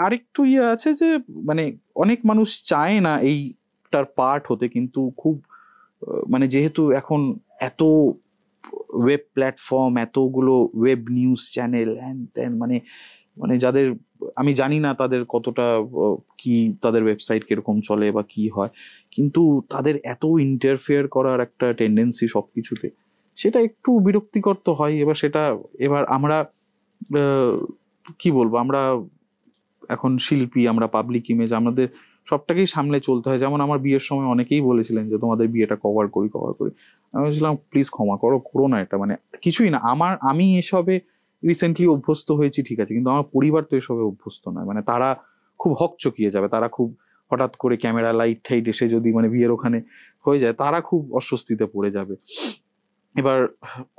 আরেকটু আছে যে মানে অনেক মানুষ চায় না এইটার পার্ট হতে, কিন্তু খুব মানে যেহেতু এখন এত ওয়েব প্ল্যাটফর্ম, এতগুলো ওয়েব নিউজ চ্যানেল হ্যান ত্যান, মানে মানে যাদের আমি জানি না তাদের কতটা কি তাদের ওয়েবসাইট কিরকম চলে বা কি হয়, কিন্তু তাদের এত ইন্টারফেয়ার করার একটা টেন্ডেন্সি সবকিছুতে, সেটা একটু বিরক্তিকর তো হয়। এবার আমরা কি বলবো, আমরা এখন শিল্পী, আমরা পাবলিক ইমেজ, আমাদের সবটাকেই সামলে চলতে হয়। যেমন আমার বিয়ের সময় অনেকেই বলেছিলেন যে তোমাদের বিয়েটা কভার করি। আমি বলছিলাম প্লিজ ক্ষমা করো না, এটা মানে কিছুই না। আমি এসবে রিসেন্টলি অভ্যস্ত হয়েছি, ঠিক আছে, কিন্তু আমার পরিবার তো এসবে অভ্যস্ত নয়। মানে তারা খুব হকচকিয়ে যাবে, তারা খুব হঠাৎ করে ক্যামেরা লাইট টাইট এসে যদি মানে বিয়ের ওখানে হয়ে যায়, তারা খুব অস্বস্তিতে পড়ে যাবে। এবার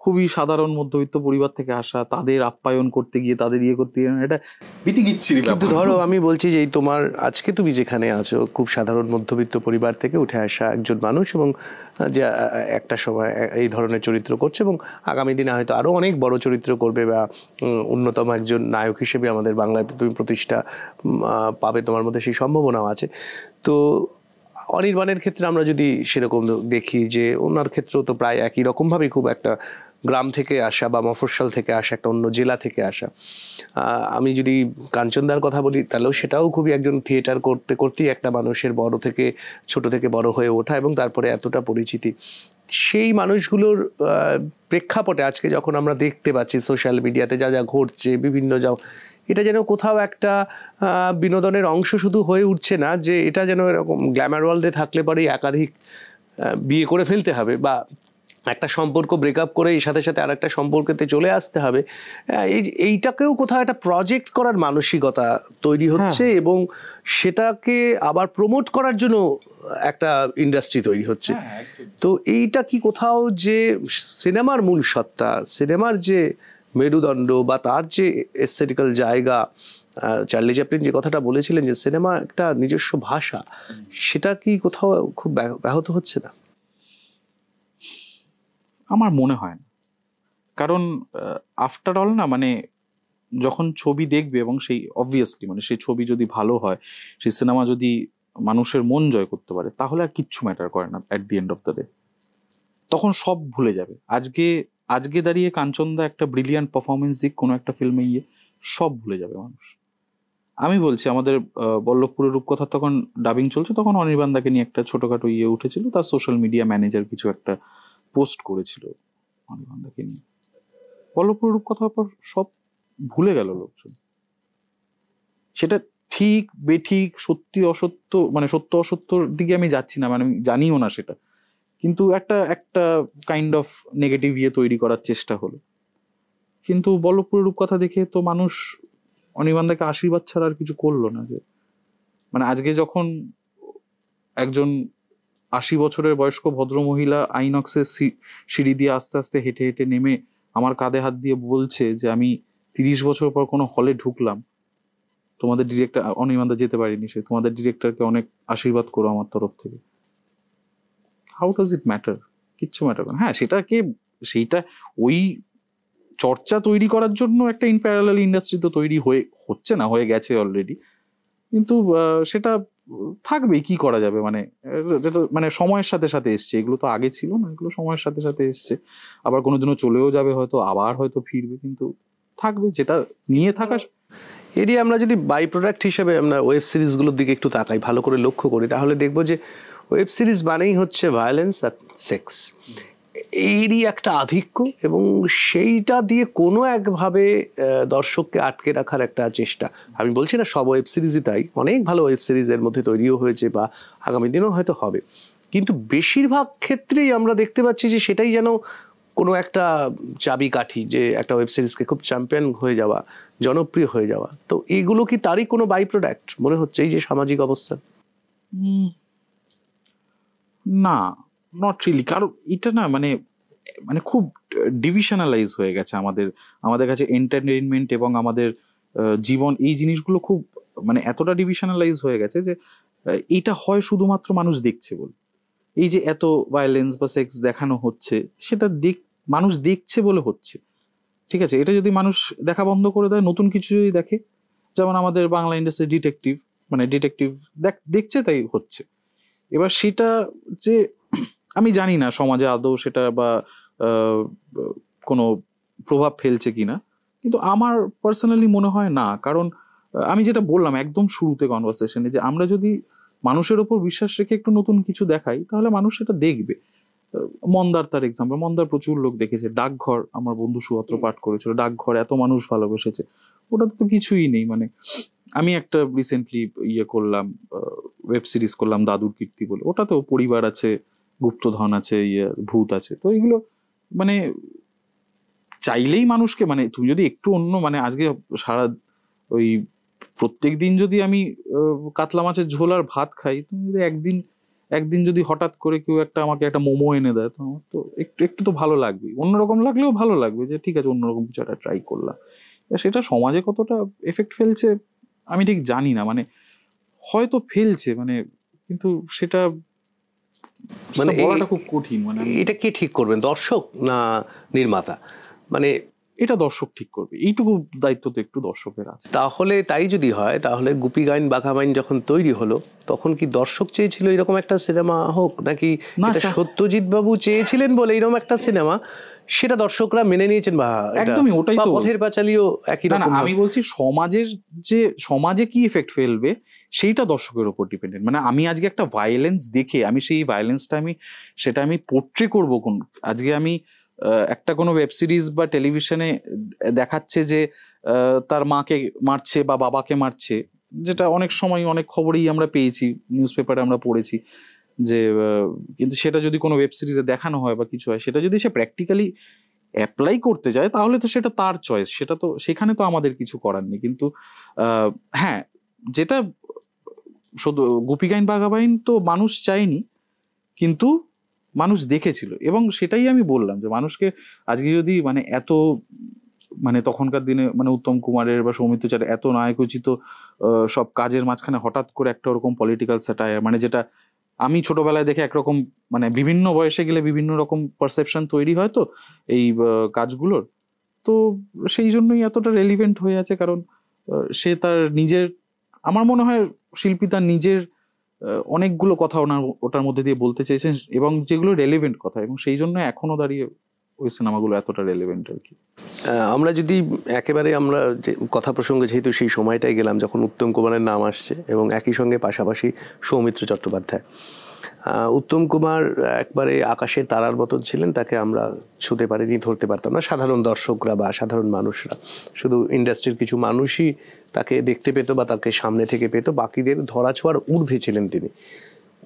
খুবই সাধারণ মধ্যবিত্ত পরিবার থেকে আসা, তাদের আপ্যায়ন করতে গিয়ে তাদের করতে গিয়ে এটা বিতিকিচ্ছিরি ব্যাপার। কিন্তু ধরো আমি বলছি যে তোমার আজকে তুমি যেখানে আছো, খুব সাধারণ মধ্যবিত্ত পরিবার থেকে উঠে আসা একজন মানুষ, এবং যে একটা সময় এই ধরনের চরিত্র করছে, এবং আগামী দিনে হয়তো আরো অনেক বড় চরিত্র করবে, বা অন্যতম একজন নায়ক হিসেবে আমাদের বাংলায় তুমি প্রতিষ্ঠা পাবে, তোমার মধ্যে সেই সম্ভাবনাও আছে। তো অনির্বাণের ক্ষেত্রে আমরা যদি সেরকম দেখি, যে ওনার ক্ষেত্রেও তো প্রায় একই রকমভাবেই খুব একটা গ্রাম থেকে আসা বা মফস্বল থেকে আসা, একটা অন্য জেলা থেকে আসা। আমি যদি কাঞ্চনদার কথা বলি, তাহলেও সেটাও খুবই একজন থিয়েটার করতে করতেই একটা মানুষের ছোট থেকে বড় হয়ে ওঠা, এবং তারপরে এতটা পরিচিতি। সেই মানুষগুলোর প্রেক্ষাপটে আজকে যখন আমরা দেখতে পাচ্ছি সোশ্যাল মিডিয়াতে যা যা ঘটছে, বিভিন্ন এটা যেন কোথাও একটা বিনোদনের অংশ শুধু হয়ে উঠছে না, যে এটা যেন এরকম গ্ল্যামার ওয়ার্ল্ডে থাকলে পরেই একাধিক বিয়ে করে ফেলতে হবে, বা একটা সম্পর্ক ব্রেকআপ করে এই সাথে সাথে আর একটা সম্পর্কেতে চলে আসতে হবে। এইটাকেও কোথাও একটা প্রজেক্ট করার মানসিকতা তৈরি হচ্ছে, এবং সেটাকে আবার প্রমোট করার জন্য একটা ইন্ডাস্ট্রি তৈরি হচ্ছে। তো এইটা কি কোথাও যে সিনেমার মূল সত্তা, সিনেমার যে মেরুদণ্ড বা তার যে এস্থেটিক্যাল জায়গা, চার্লি চ্যাপলিন যে কথাটা বলেছিলেন যে সিনেমা একটা নিজস্ব ভাষা, সেটা কি কোথাও খুব ব্যাহত হচ্ছে না? আমার মনে হয় না, কারণ আফটার অল না, মানে যখন ছবি দেখবে এবং সেই অবভিয়াসলি মানে সেই ছবি যদি ভালো হয়, সেই সিনেমা যদি মানুষের মন জয় করতে পারে, তাহলে আর কিচ্ছু ম্যাটার করে না at the end of the day. তখন সব ভুলে যাবে। আজকে দাঁড়িয়ে কাঞ্চনদা একটা ব্রিলিয়ান্ট পারফরমেন্স দিক কোনো একটা ফিল্মে গিয়ে, সব ভুলে যাবে মানুষ। আমি বলছি, আমাদের বল্লভপুরের রূপকথা তখন ডাবিং চলছে, তখন অনির্বাণদাকে নিয়ে একটা ছোটখাটো উঠেছিল, তার সোশ্যাল মিডিয়া ম্যানেজার কিছু একটা পোস্ট করেছিল অনির্বাণদাকে নিয়ে। বল্লভপুরের রূপকথার পর সব ভুলে গেল লোকজন। সেটা ঠিক বেঠিক, সত্যি অসত্য, মানে সত্য অসত্যর দিকে আমি যাচ্ছি না, মানে আমি জানিও না সেটা, কিন্তু একটা কাইন্ড অফ নেগেটিভ তৈরি করার চেষ্টা হলো। কিন্তু বল্লভপুরের রূপকথা দেখে তো মানুষ অনির্বাণদাকে আশীর্বাদ ছাড়া আর কিছু করলো না। যে মানে আজকে যখন একজন 80 বছরের বয়স্ক ভদ্রমহিলা আইনক্সের সিঁড়ি দিয়ে আস্তে আস্তে হেঁটে হেঁটে নেমে আমার কাঁধে হাত দিয়ে বলছে যে আমি 30 বছর পর কোনো হলে ঢুকলাম, তোমাদের ডিরেক্টর, অনির্বাণদা যেতে পারিনি, সে তোমাদের ডিরেক্টরকে অনেক আশীর্বাদ করো আমার তরফ থেকে। How does it matter? কিচ্ছু ম্যাটার করে না। হ্যাঁ, সেইটা ওই চর্চা তৈরি করার জন্য একটা ইন প্যারালাল ইন্ডাস্ট্রি তো তৈরি হচ্ছে না, হয়ে গেছে অলরেডি, কিন্তু সেটা থাকবেই, কি করা যাবে। মানে সময়ের সাথে সাথে এসছে, এগুলো তো আগে ছিল না, এগুলো সময়ের সাথে সাথে এসছে, আবার কোনোদিনও চলেও যাবে, হয়তো আবার হয়তো ফিরবে, কিন্তু থাকবে যেটা নিয়ে থাকা। এরই আমরা যদি বাই প্রোডাক্ট হিসেবে আমরা ওয়েব সিরিজগুলোর দিকে একটু তাকাই, ভালো করে লক্ষ্য করি, তাহলে দেখবো যে ওয়েব সিরিজ মানেই হচ্ছে ভায়োলেন্স আর সেক্স, এরই একটা আধিক্য, এবং সেইটা দিয়ে কোনো একভাবে দর্শককে আটকে রাখার একটা চেষ্টা। আমি বলছি না সব ওয়েব সিরিজই তাই, অনেক ভালো ওয়েব সিরিজের মধ্যে তৈরিও হয়েছে বা আগামী দিনেও হয়তো হবে, কিন্তু বেশিরভাগ ক্ষেত্রেই আমরা দেখতে পাচ্ছি যে সেটাই যেন কোনো একটা চাবিকাঠি, যে একটা ওয়েব সিরিজকে খুব চ্যাম্পিয়ন হয়ে যাওয়া, জনপ্রিয় হয়ে যাওয়া। তো এগুলো কি তারই কোনো বাই প্রোডাক্ট মনে হচ্ছে, এই যে সামাজিক অবস্থান? না, নট রিলি। কারণ এটা না মানে খুব ডিভিশনালাইজ হয়ে গেছে আমাদের কাছে এন্টারটেইনমেন্ট এবং আমাদের জীবন, এই জিনিসগুলো খুব মানে এতটা ডিভিশনালাইজ হয়ে গেছে যে এটা হয় শুধুমাত্র মানুষ দেখছে বলে। এই যে এত ভায়োলেন্স বা সেক্স দেখানো হচ্ছে, সেটা মানুষ দেখছে বলে হচ্ছে, ঠিক আছে? এটা যদি মানুষ দেখা বন্ধ করে দেয়, নতুন কিছু যদি দেখে, যেমন আমাদের বাংলা ইন্ডাস্ট্রি ডিটেকটিভ দেখছে, তাই হচ্ছে। এবার সেটা যে আমি জানি না সমাজে আদৌ সেটা বা কোনো প্রভাব ফেলছে কিনা, কিন্তু আমার পার্সোনালি মনে হয় না। কারণ আমি যেটা বললাম একদম শুরুতে কনভারসেশনে, যে আমরা যদি মানুষের ওপর বিশ্বাস রেখে একটু নতুন কিছু দেখাই, তাহলে মানুষ সেটা দেখবে। মন্দার তার এক্সাম্পল, মন্দার প্রচুর লোক দেখেছে। ডাকঘর, আমার বন্ধু সুপাত্র পাঠ করেছিল, ডাকঘর এত মানুষ ভালোবেসেছে, ওটাতে তো কিছুই নেই। মানে আমি একটা রিসেন্টলি করলাম, ওয়েব সিরিজ করলাম দাদুর কীর্তি বলে, ওটাতেও পরিবার আছে, গুপ্তধন আছে, ভূত আছে। তো এগুলো মানে চাইলেই মানুষকে, মানে তুমি যদি একটু অন্য, মানে আজকে সারা ওই প্রত্যেক দিন যদি আমি কাতলা মাছের ঝোল আর ভাত খাই, তুমি যদি একদিন যদি হঠাৎ করে কেউ আমাকে একটা মোমো এনে দেয়, তো আমার তো একটু তো ভালো লাগবে, অন্যরকম লাগলেও ভালো লাগবে, যে ঠিক আছে অন্যরকম কিছু একটা ট্রাই করলাম। সেটা সমাজে কতটা এফেক্ট ফেলছে আমি ঠিক জানি না, মানে হয়তো ফেলছে, মানে কিন্তু সেটা মানে বলাটা খুব কঠিন। মানে এটা কে ঠিক করবেন, দর্শক না নির্মাতা? মানে এটা দর্শক ঠিক করবে, এইটুকু দায়িত্ব তো একটু দর্শকের আছে। তাহলে তাই যদি হয়, তাহলে গুপি গাইন বাঘা বাইন যখন তৈরি হলো, তখন কি দর্শক চেয়েছিল এরকম একটা সিনেমা হোক, নাকি সত্যজিৎ বাবু চেয়েছিলেন বলে এরকম একটা সিনেমা, সেটা দর্শকরা মেনে নিয়েছেন? বা একদমই ওটাই তো, পথের পাঁচালীও একই রকম। আমি বলছি সমাজে কি এফেক্ট ফেলবে সেইটা দর্শকের উপর ডিপেন্ডেন্ট। মানে আমি আজকে একটা ভায়োলেন্স দেখে আমি সেই ভায়োলেন্সটা আমি পোট্রে করবো আজকে আমি একটা কোনো ওয়েব সিরিজ বা টেলিভিশনে দেখাচ্ছে যে তার মাকে মারছে বা বাবাকে মারছে, যেটা অনেক সময় অনেক খবরেই আমরা পেয়েছি, নিউজ পেপারে আমরা পড়েছি যে, কিন্তু সেটা যদি কোনো ওয়েব সিরিজে দেখানো হয় বা কিছু হয়, সেটা যদি সে প্র্যাকটিক্যালি অ্যাপ্লাই করতে যায় তাহলে তো সেটা তার চয়েস, সেটা তো সেখানে তো আমাদের কিছু করার নেই। কিন্তু হ্যাঁ, যেটা শুধু গোপীগাইন বাঘাবাইন তো মানুষ চায়নি, কিন্তু মানুষ দেখেছিল, এবং সেটাই আমি বললাম যে মানুষকে আজকে যদি মানে এত মানে তখনকার দিনে মানে উত্তম কুমারের বা সৌমিত্র চার এত নায়কোচিত সব কাজের মাঝখানে হঠাৎ করে একটা ওরকম পলিটিক্যাল স্যাটায়ার, মানে যেটা আমি ছোটবেলায় দেখে একরকম, মানে বিভিন্ন বয়সে গেলে বিভিন্ন রকম পারসেপশন তৈরি হয় তো এই কাজগুলোর, তো সেই জন্যই এতটা রেলিভেন্ট হয়ে আছে। কারণ সে তার নিজের, আমার মনে হয় শিল্পী তার নিজের অনেকগুলো কথা ওটার মধ্যে দিয়ে বলতে চেয়েছেন, এবং যেগুলো রেলিভেন্ট কথা, এবং সেই জন্য এখনো দাঁড়িয়ে ওই সিনেমাগুলো এতটা রেলিভেন্ট আর কি। আমরা যদি একেবারে আমরা যে কথা প্রসঙ্গে যেহেতু সেই সময়টাই গেলাম যখন উত্তম কুমারের নাম আসছে এবং একই সঙ্গে পাশাপাশি সৌমিত্র চট্টোপাধ্যায়, উত্তম কুমার একবারে আকাশের তারার মতন ছিলেন, তাকে আমরা ছুঁতে পারিনি, ধরতে পারতাম না সাধারণ দর্শকরা বা সাধারণ মানুষরা, শুধু ইন্ডাস্ট্রির কিছু মানুষই তাকে দেখতে পেত বা তাকে সামনে থেকে পেত, বাকিদের ধরাছোঁয়ার ঊর্ধ্বে ছিলেন তিনি।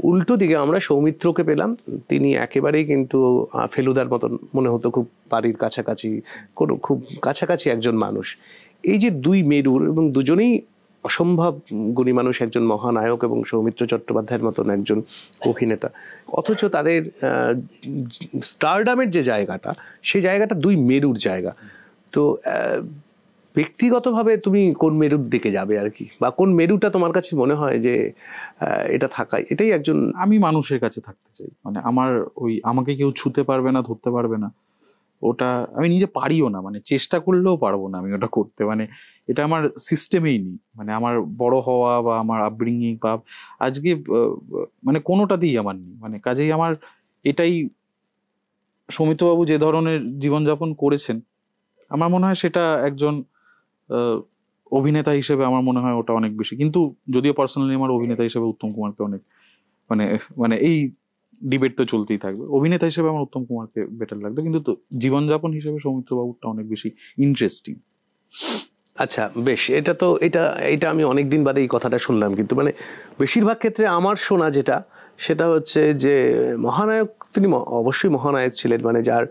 উল্টো দিকে আমরা সৌমিত্রকে পেলাম, তিনি একেবারেই কিন্তু ফেলুদার মতন মনে হতো, খুব বাড়ির কাছাকাছি, কোনো খুব কাছাকাছি একজন মানুষ। এই যে দুই মেরুর, এবং দুজনেই অসম্ভব গুণী মানুষ, একজন মহানায়ক এবং সৌমিত্র চট্টোপাধ্যায়ের মতন একজন অভিনেতা, অথচ তাদের স্টারডামের যে জায়গাটা, সেই জায়গাটা দুই মেরুর জায়গা। তো ব্যক্তিগতভাবে তুমি কোন মেরুর দিকে যাবে আর কি, বা কোন মেরুটা তোমার কাছে মনে হয় যে এটা থাকাই, এটাই একজন? আমি মানুষের কাছে থাকতে চাই, মানে আমার ওই আমাকে কেউ ছুতে পারবে না, ধরতে পারবে না, ওটা আমি নিজে পারিও না, মানে চেষ্টা করলেও পারবো না আমি ওটা করতে, মানে এটা আমার সিস্টেমেই নেই, মানে আমার বড় হওয়া বা আমার আপব্রিঙ্গিং বা আজকে মানে কোনোটাতেই আমার নেই, মানে কাজেই আমার এটাই, সৌমিত্রবাবু যে ধরনের জীবনযাপন করেছেন আমার মনে হয় সেটা একজন অভিনেতা হিসেবে আমার মনে হয় ওটা অনেক বেশি। কিন্তু যদিও পার্সোনালি আমার অভিনেতা হিসেবে উত্তম কুমারকে অনেক, মানে মানে এই ডিবেট তো চলতেই থাকবে, অভিনেতা হিসেবে আমার উত্তম কুমারকে বেটার লাগতো, কিন্তু জীবনযাপন হিসেবে সৌমিত্র বাবুরটা অনেক বেশি ইন্টারেস্টিং। আচ্ছা, বেশ, এটা তো এটা এটা আমি অনেকদিন বাদে এই কথাটা শুনলাম, কিন্তু মানে বেশিরভাগ ক্ষেত্রে আমার শোনা যেটা, সেটা হচ্ছে যে মহানায়ক, তিনি অবশ্যই মহানায়ক ছিলেন, মানে যার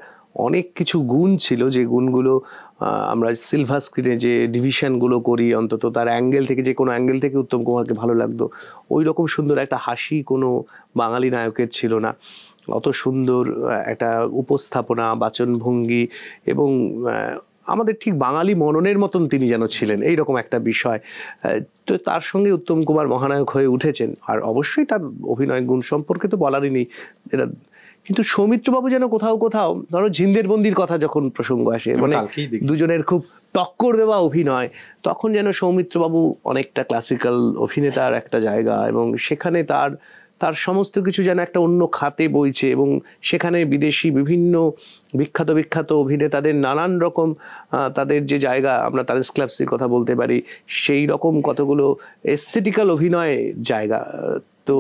অনেক কিছু গুণ ছিল, যে গুণগুলো আমরা সিলভার স্ক্রিনে যে ডিভিশনগুলো করি, অন্তত তার অ্যাঙ্গেল থেকে, যে কোনো অ্যাঙ্গেল থেকে উত্তম কুমারকে ভালো লাগতো, ওই রকম সুন্দর একটা হাসি কোনো বাঙালি নায়কের ছিল না, অত সুন্দর একটা উপস্থাপনা, বাচনভঙ্গি, এবং আমাদের ঠিক বাঙালি মননের মতন তিনি যেন ছিলেন, এইরকম একটা বিষয়। তো তার সঙ্গে উত্তম কুমার মহানায়ক হয়ে উঠেছেন, আর অবশ্যই তার অভিনয় গুণ সম্পর্কে তো বলারই নেই এটা। কিন্তু সৌমিত্রবাবু যেন কোথাও কোথাও, ধরো ঝিন্দের বন্দির কথা যখন প্রসঙ্গ আসে, মানে দুজনের খুব টক্কর দেওয়া অভিনয়, তখন যেন সৌমিত্রবাবু অনেকটা ক্লাসিক্যাল অভিনেতার একটা জায়গা, এবং সেখানে তার তার সমস্ত কিছু যেন একটা অন্য খাতে বইছে, এবং সেখানে বিদেশি বিভিন্ন বিখ্যাত বিখ্যাত অভিনেতাদের নানান রকম তাদের যে জায়গা, আমরা তার ক্লাবসের কথা বলতে পারি, সেই রকম কতগুলো এস্থেটিক্যাল অভিনয় জায়গা। তো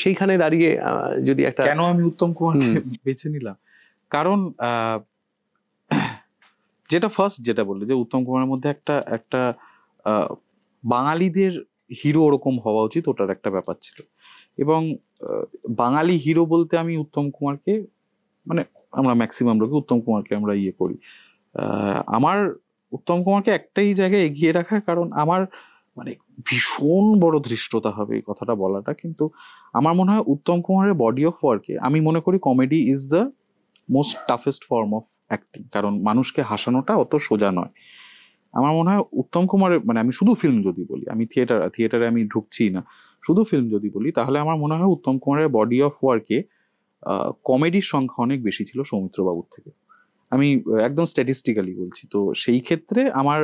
সেইখানে দাঁড়িয়ে যদি একটা, কেন আমি উত্তম কুমারকে বেছে নিলাম, কারণ যেটা ফার্স্ট যেটা বললে যে উত্তম কুমারের মধ্যে একটা একটা বাঙালিদের হিরো ওরকম হওয়া উচিত, ওটার একটা ব্যাপার ছিল, এবং বাঙালি হিরো বলতে আমি উত্তম কুমারকে, মানে আমরা ম্যাক্সিমাম লোকে উত্তম কুমারকে আমরা ইয়ে করি, আমার উত্তম কুমারকে একটাই জায়গায় এগিয়ে রাখার কারণ, আমার মানে ভীষণ বড় ধৃষ্টতা হবে এই কথাটা বলাটা, কিন্তু আমার মনে হয় উত্তম কুমারের বডি অফ ওয়ার্কে আমি মনে করি comedy is the most toughest form of acting, কারণ মানুষকে হাসানোটা অত সোজা নয়। আমার মনে হয় উত্তম কুমারের, মানে আমি শুধু ফিল্ম যদি বলি, আমি থিয়েটারে আমি ঢুকছি না, শুধু ফিল্ম যদি বলি, তাহলে আমার মনে হয় উত্তম কুমারের বডি অফ ওয়ার্কে কমেডির সংখ্যা অনেক বেশি ছিল সৌমিত্রবাবুর থেকে, আমি একদম স্ট্যাটিস্টিক্যালি বলছি। তো সেই ক্ষেত্রে আমার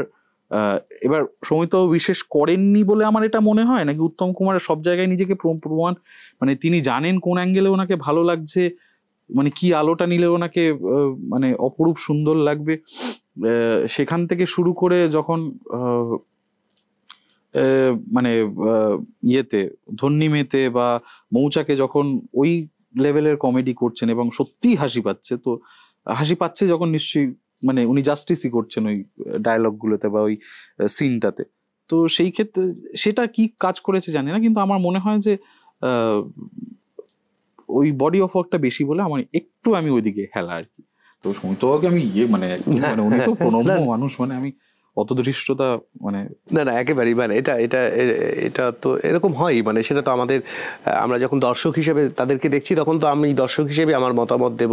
এবার সৌমিত্রবাবু বিশেষ করেননি বলে আমার এটা মনে হয়, নাকি উত্তম কুমারের সব জায়গায় নিজেকে প্রমাণ, মানে তিনি জানেন কোন অ্যাঙ্গেলে ওনাকে ভালো লাগছে, মানে কি আলোটা নিলে ওনাকে মানে অপরূপ সুন্দর লাগবে, সেখান থেকে শুরু করে যখন মানে ইয়েতে ধন্যী মেতে বা মৌচাকে যখন ওই লেভেলের কমেডি করছেন এবং সত্যিই হাসি পাচ্ছে, তো হাসি পাচ্ছে যখন নিশ্চয়ই মানে উনি জাস্টিসই করছেন ওই ডায়ালগগুলোতে বা ওই সিনটাতে। তো সেই ক্ষেত্রে সেটা কি কাজ করেছে জানি না, কিন্তু আমার মনে হয় যে ওই বডি অফ ওয়ার্কটা বেশি বলে আমার একটু আমি ওইদিকে হেলা আর কি। তো সুমিতবাবুকে আমি মানে একদম মানে উনি তো প্রণম্য মানুষ, মানে আমি অত ধৃষ্টতা মানে না একেবারেই, মানে এটা তো এরকম হয়, মানে সেটা তো আমাদের, আমরা যখন দর্শক হিসেবে তাদেরকে দেখছি তখন তো আমি দর্শক হিসেবে আমার মতামত দেব,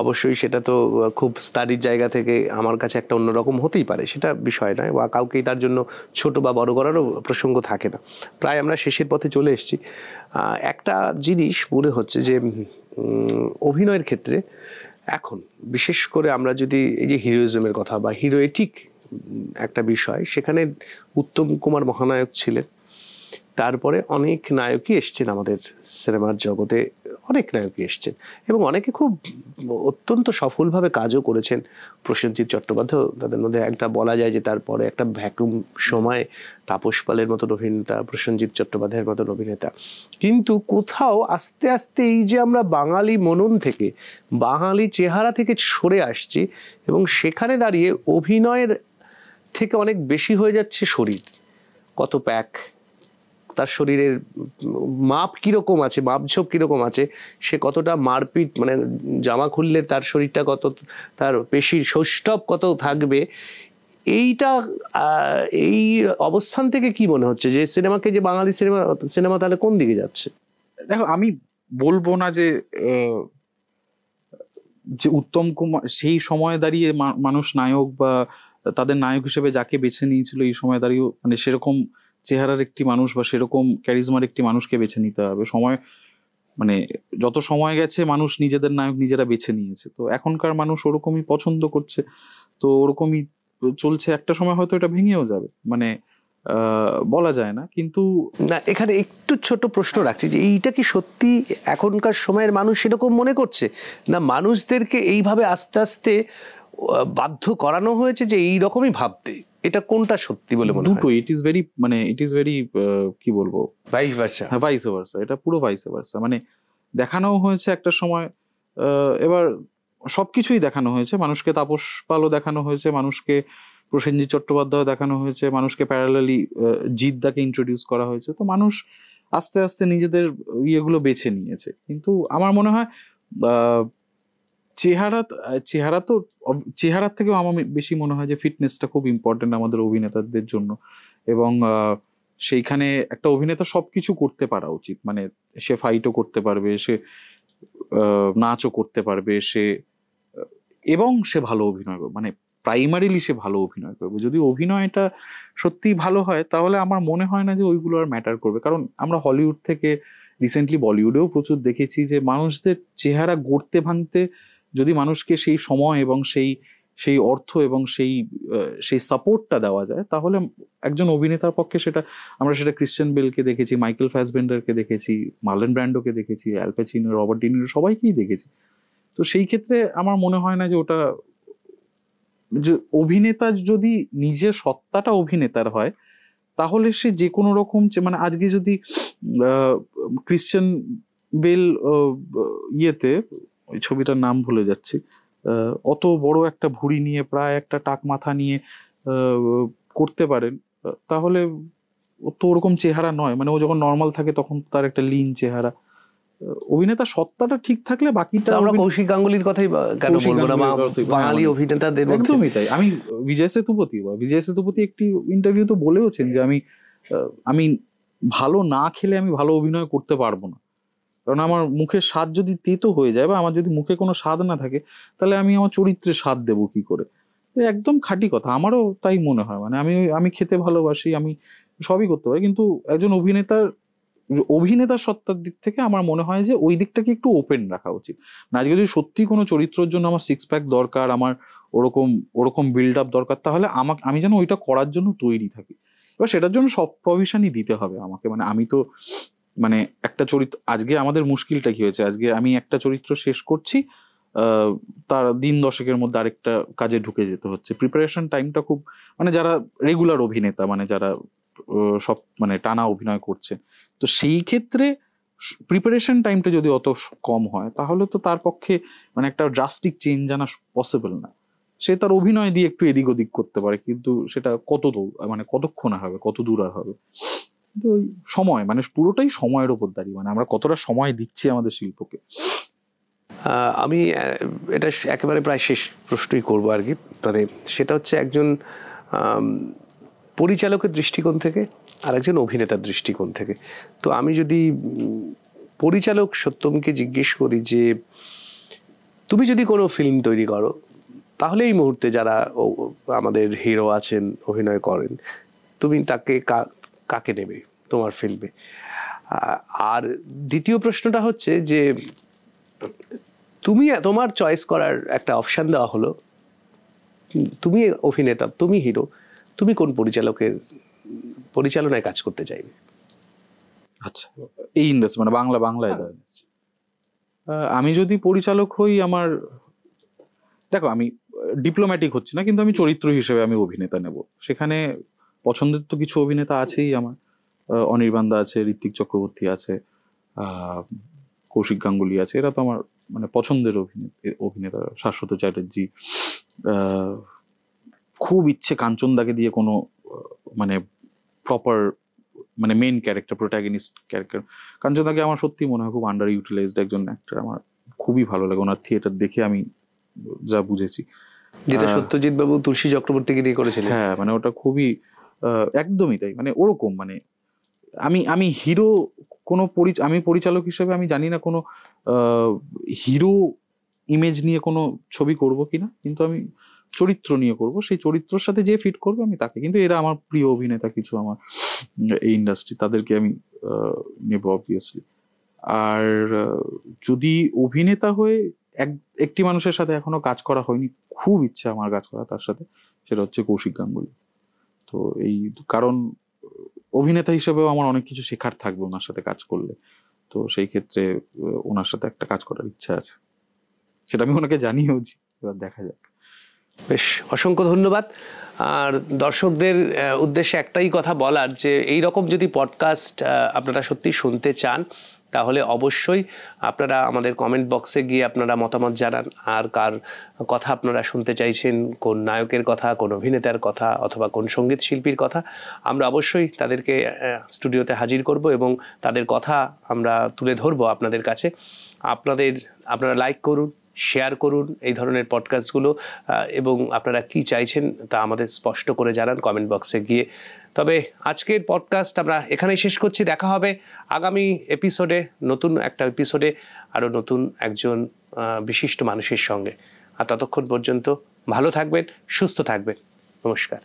অবশ্যই সেটা তো খুব স্টাডির জায়গা থেকে আমার কাছে একটা অন্যরকম হতেই পারে, সেটা বিষয় নয়, বা কাউকেই তার জন্য ছোট বা বড় করারও প্রসঙ্গ থাকে না। প্রায় আমরা শেষের পথে চলে এসেছি। একটা জিনিস মনে হচ্ছে যে অভিনয়ের ক্ষেত্রে এখন বিশেষ করে আমরা যদি এই যে হিরোইজমের কথা বা হিরোয়েটিক একটা বিষয়, সেখানে উত্তম কুমার মহানায়ক ছিলেন, তারপরে অনেক নায়কই এসছেন আমাদের সিনেমার জগতে, অনেক নায়কই এসছেন এবং অনেকে খুব অত্যন্ত সফলভাবে কাজও করেছেন। প্রসেনজিৎ চট্টোপাধ্যায় তাদের মধ্যে একটা, বলা যায় যে তারপরে একটা ভ্যাকুম সময় তাপস পালের মতন অভিনেতা, প্রসেনজিৎ চট্টোপাধ্যায়ের মতন অভিনেতা। কিন্তু কোথাও আস্তে আস্তে এই যে আমরা বাঙালি মনন থেকে, বাঙালি চেহারা থেকে সরে আসছি এবং সেখানে দাঁড়িয়ে অভিনয়ের থেকে অনেক বেশি হয়ে যাচ্ছে শরীর, কত প্যাক, তার শরীরের মাপ কিরকম আছে, মাপঝোপ কিরকম আছে, সে কতটা মারপিট, মানে জামা খুললে তার শরীরটা কত, তার পেশির সৌষ্ঠব কত থাকবে। এইটা এই অবস্থান থেকে কি মনে হচ্ছে যে সিনেমাকে, যে বাঙালি সিনেমা তাহলে কোন দিকে যাচ্ছে? দেখো, আমি বলবো না যে উত্তম কুমার সেই সময় দাঁড়িয়ে মানুষ নায়ক বা তাদের নায়ক হিসেবে যাকে বেছে নিয়েছিল এই সময় দাঁড়িয়ে মানে সেরকম চেহারার একটি মানুষ বা সেরকম ক্যারিজমার একটি মানুষকে বেছে নিতে হবে। সময় মানে যত সময় গেছে মানুষ নিজেদের নায়ক নিজেরা বেছে নিয়েছে, তো এখনকার মানুষ ওরকমই পছন্দ করছে, তো ওরকমই চলছে। একটা সময় হয়তো এটা ভেঙেও যাবে, মানে বলা যায় না। কিন্তু না, এখানে একটু ছোট প্রশ্ন রাখছি যে এইটা কি সত্যি এখনকার সময়ের মানুষ এরকম মনে করছে, না মানুষদেরকে এইভাবে আস্তে আস্তে বাধ্য করানো হয়েছে যে এই রকমই ভাবতে? এটা কোনটা সত্যি বলে মনে হয়? দুটো, ইট ইজ ভেরি কি বলবো, ভাইস ভার্সা। হ্যাঁ, ভাইস ভার্সা, এটা পুরো ভাইস ভার্সা। মানে দেখানো হয়েছে একটা সময়, এবার সবকিছুই দেখানো হয়েছে, মানুষকে তাপস পালও দেখানো হয়েছে, মানুষকে প্রসেনজিৎ চট্টোপাধ্যায় দেখানো হয়েছে, মানুষকে প্যারালালি জিদ্দাকে ইন্ট্রোডিউস করা হয়েছে। তো মানুষ আস্তে আস্তে নিজেদের ইয়েগুলো বেছে নিয়েছে। কিন্তু আমার মনে হয় চেহারার থেকেও আমার বেশি মনে হয় যে ফিটনেসটা খুব ইম্পর্টেন্ট আমাদের অভিনেতাদের জন্য। এবং সেইখানে একটা অভিনেতা সবকিছু করতে পারা উচিত, মানে সে ফাইটও করতে পারবে, সে নাচও করতে পারবে, এবং সে ভালো অভিনয় করবে, মানে প্রাইমারিলি সে ভালো অভিনয় করবে। যদি অভিনয়টা সত্যি ভালো হয় তাহলে আমার মনে হয় না যে ওইগুলো আর ম্যাটার করবে। কারণ আমরা হলিউড থেকে রিসেন্টলি বলিউডেও প্রচুর দেখেছি যে মানুষদের চেহারা গড়তে ভাঙতে যদি মানুষকে সেই সময় এবং সেই অর্থ এবং সেই সাপোর্টটা দেওয়া যায়, তাহলে একজন অভিনেতার পক্ষে আমরা সেটা ক্রিশ্চিয়ান বেলকে দেখেছি, মাইকেল ফ্যাসবেন্ডারকে দেখেছি, মার্লন ব্র্যান্ডোকে দেখেছি, অ্যাল পাচিনো, রবার্ট ডি নিরো, সবাইকেই দেখেছি। তো সেই ক্ষেত্রে আমার মনে হয় না যে ওটা, যে অভিনেতা যদি নিজের সত্তাটা অভিনেতার হয় তাহলে সে যে কোনো রকম, মানে আজকে যদি ক্রিশ্চিয়ান বেল ইয়েতে, ওই ছবিটার নাম ভুলে যাচ্ছি, অত বড় একটা ভুঁড়ি নিয়ে, প্রায় একটা টাক মাথা নিয়ে করতে পারেন, তাহলে ও তো ওরকম চেহারা নয়। মানে ও যখন নর্মাল থাকে তখন তার একটা লিন চেহারা। অভিনেতা সত্তাটা ঠিক থাকলে বাকিটা, আমরা কৌশিক গাঙ্গুলির কথাই কেন বলবো না, বাঙালি অভিনেতাদের মধ্যে। একদমই তাই। আমি বিজয় সেতুপতি একটি ইন্টারভিউ তো বলেওছেন যে আমি ভালো না খেলে আমি ভালো অভিনয় করতে পারবো না, কারণ আমার মুখের স্বাদ যদি তেতো হয়ে যায় বা আমার যদি মুখে কোনো স্বাদ না থাকে তাহলে আমি আমার চরিত্রে স্বাদ দেবো কি করে। একদম খাঁটি কথা, আমারও তাই মনে হয়। মানে আমি খেতে ভালোবাসি, আমি সবই করতে পারি, কিন্তু একজন অভিনেতার সত্তার দিক থেকে আমার মনে হয় যে ওই দিকটাকে একটু ওপেন রাখা উচিত। না, আজকে যদি সত্যি কোনো চরিত্রের জন্য আমার সিক্স প্যাক দরকার, আমার ওরকম বিল্ড আপ দরকার, তাহলে আমি যেন ওইটা করার জন্য তৈরি থাকি। এবার সেটার জন্য সব প্রভিশনই দিতে হবে আমাকে। মানে আমি তো, মানে একটা চরিত্র, আজকে আমাদের মুশকিলটা কি হয়েছে, আজকে আমি একটা চরিত্র শেষ করছি, তার দিন দশেকের মধ্যে আরেকটা কাজে ঢুকে যেতে হচ্ছে। প্রিপারেশন টাইমটা খুব, মানে যারা রেগুলার অভিনেতা, মানে যারা সব মানে টানা অভিনয় করছে, তো সেই ক্ষেত্রে প্রিপারেশন টাইমটা যদি অত কম হয় তাহলে তো তার পক্ষে মানে একটা ড্রাস্টিক চেঞ্জ আনা পসিবল না। সে তার অভিনয় দিয়ে একটু এদিক ওদিক করতে পারে, কিন্তু সেটা কত দূর, মানে কতক্ষণ হবে, কত দূর আর হবে। কিন্তু ওই সময়, মানে পুরোটাই সময়ের উপর দাঁড়িয়ে, মানে আমরা কতটা সময় দিচ্ছি আমাদের শিল্পকে। আমি এটা একেবারে প্রায় শেষ প্রশ্নই করবো আর কি, মানে সেটা হচ্ছে একজন পরিচালকের দৃষ্টিকোণ থেকে আর একজন অভিনেতার দৃষ্টিকোণ থেকে। তো আমি যদি পরিচালক সত্যমকে জিজ্ঞেস করি যে তুমি যদি কোনো ফিল্ম তৈরি করো, তাহলে এই মুহূর্তে যারা আমাদের হিরো আছেন, অভিনয় করেন, তুমি তাকে কাকে নেবে তোমার ফিল্মে? আর দ্বিতীয় প্রশ্নটা হচ্ছে যে তোমার চয়েস করার একটা অপশন দেওয়া হলো, তুমি অভিনেতা, তুমি হিরো, তুমি কোন পরিচালকের পরিচালনায় কাজ করতে চাইবে? আচ্ছা, এই ইন্ডাস্ট্রি মানে বাংলায় আমি যদি পরিচালক হই, আমার দেখো আমি ডিপ্লোম্যাটিক হচ্ছে না, কিন্তু আমি চরিত্র হিসেবে আমি অভিনেতা নেব। সেখানে পছন্দের তো কিছু অভিনেতা আছেই আমার, অনির্বাণ দা আছে, ঋত্বিক চক্রবর্তী আছে, কৌশিক গাঙ্গুলি আছে, এরা তো আমার মানে পছন্দের অভিনেতা। শাশ্বত চ্যাটার্জি, খুব ইচ্ছে কাঞ্চনদাকে দিয়ে কোনো মানে প্রপার মানে মেইন ক্যারেক্টার, প্রোটাগনিস্ট ক্যারেক্টার। কাঞ্চনদাকে আমার সত্যি মনে হয় খুব আন্ডার ইউটিলাইজড একজন অ্যাক্টর, আমার খুবই ভালো লাগে ওনার থিয়েটার দেখে আমি যা বুঝেছি। যেটা সত্যজিৎ বাবু তুলসী চক্রবর্তীকে নিয়ে করেছিলেন, হ্যাঁ মানে ওটা খুবই একদমই তাই, মানে ওরকম মানে আমি হিরো কোনো আমি পরিচালক হিসেবে আমি জানি না কোনো হিরো ইমেজ নিয়ে কোনো ছবি করব কিনা, কিন্তু আমি চরিত্র নিয়ে করব, সেই চরিত্রের সাথে যে ফিট করবে আমি তাকে। কিন্তু এরা আমার প্রিয় অভিনেতা কিছু আমার এই ইন্ডাস্ট্রি, তাদেরকে আমি নেব অবভিয়াসলি। আর যদি অভিনেতা হয়ে একটি মানুষের সাথে এখনো কাজ করা হয়নি, খুব ইচ্ছা আমার কাজ করা তার সাথে, সেটা হচ্ছে কৌশিক গাঙ্গুলি। তো এই কারণ অভিনেতা হিসেবেও আমার অনেক কিছু শেখার থাকবে ওনার সাথে কাজ করলে, তো সেই ক্ষেত্রে ওনার সাথে একটা কাজ করার ইচ্ছা আছে, সেটা আমি ওনাকে জানিয়েওছি, এবার দেখা যাক। বেশ, অসংখ্য ধন্যবাদ। আর দর্শকদের উদ্দেশ্যে একটাই কথা বলার, যে এই রকম যদি পডকাস্ট আপনারা সত্যি শুনতে চান, তাহলে অবশ্যই আপনারা আমাদের কমেন্ট বক্সে গিয়ে আপনারা মতামত জানান, আর কার কথা আপনারা শুনতে চাইছেন, কোন নায়কের কথা, কোন অভিনেতার কথা, অথবা কোন সঙ্গীত শিল্পীর কথা। আমরা অবশ্যই তাদেরকে স্টুডিওতে হাজির করব এবং তাদের কথা আমরা তুলে ধরবো আপনাদের কাছে। আপনারা লাইক করুন, শেয়ার করুন এই ধরনের পডকাস্টগুলো, এবং আপনারা কি চাইছেন তা আমাদের স্পষ্ট করে জানান কমেন্ট বক্সে গিয়ে। তবে আজকের পডকাস্ট আমরা এখানেই শেষ করছি। দেখা হবে আগামী এপিসোডে, নতুন একটা এপিসোডে, আরও নতুন একজন বিশিষ্ট মানুষের সঙ্গে। আর ততক্ষণ পর্যন্ত ভালো থাকবেন, সুস্থ থাকবেন। নমস্কার।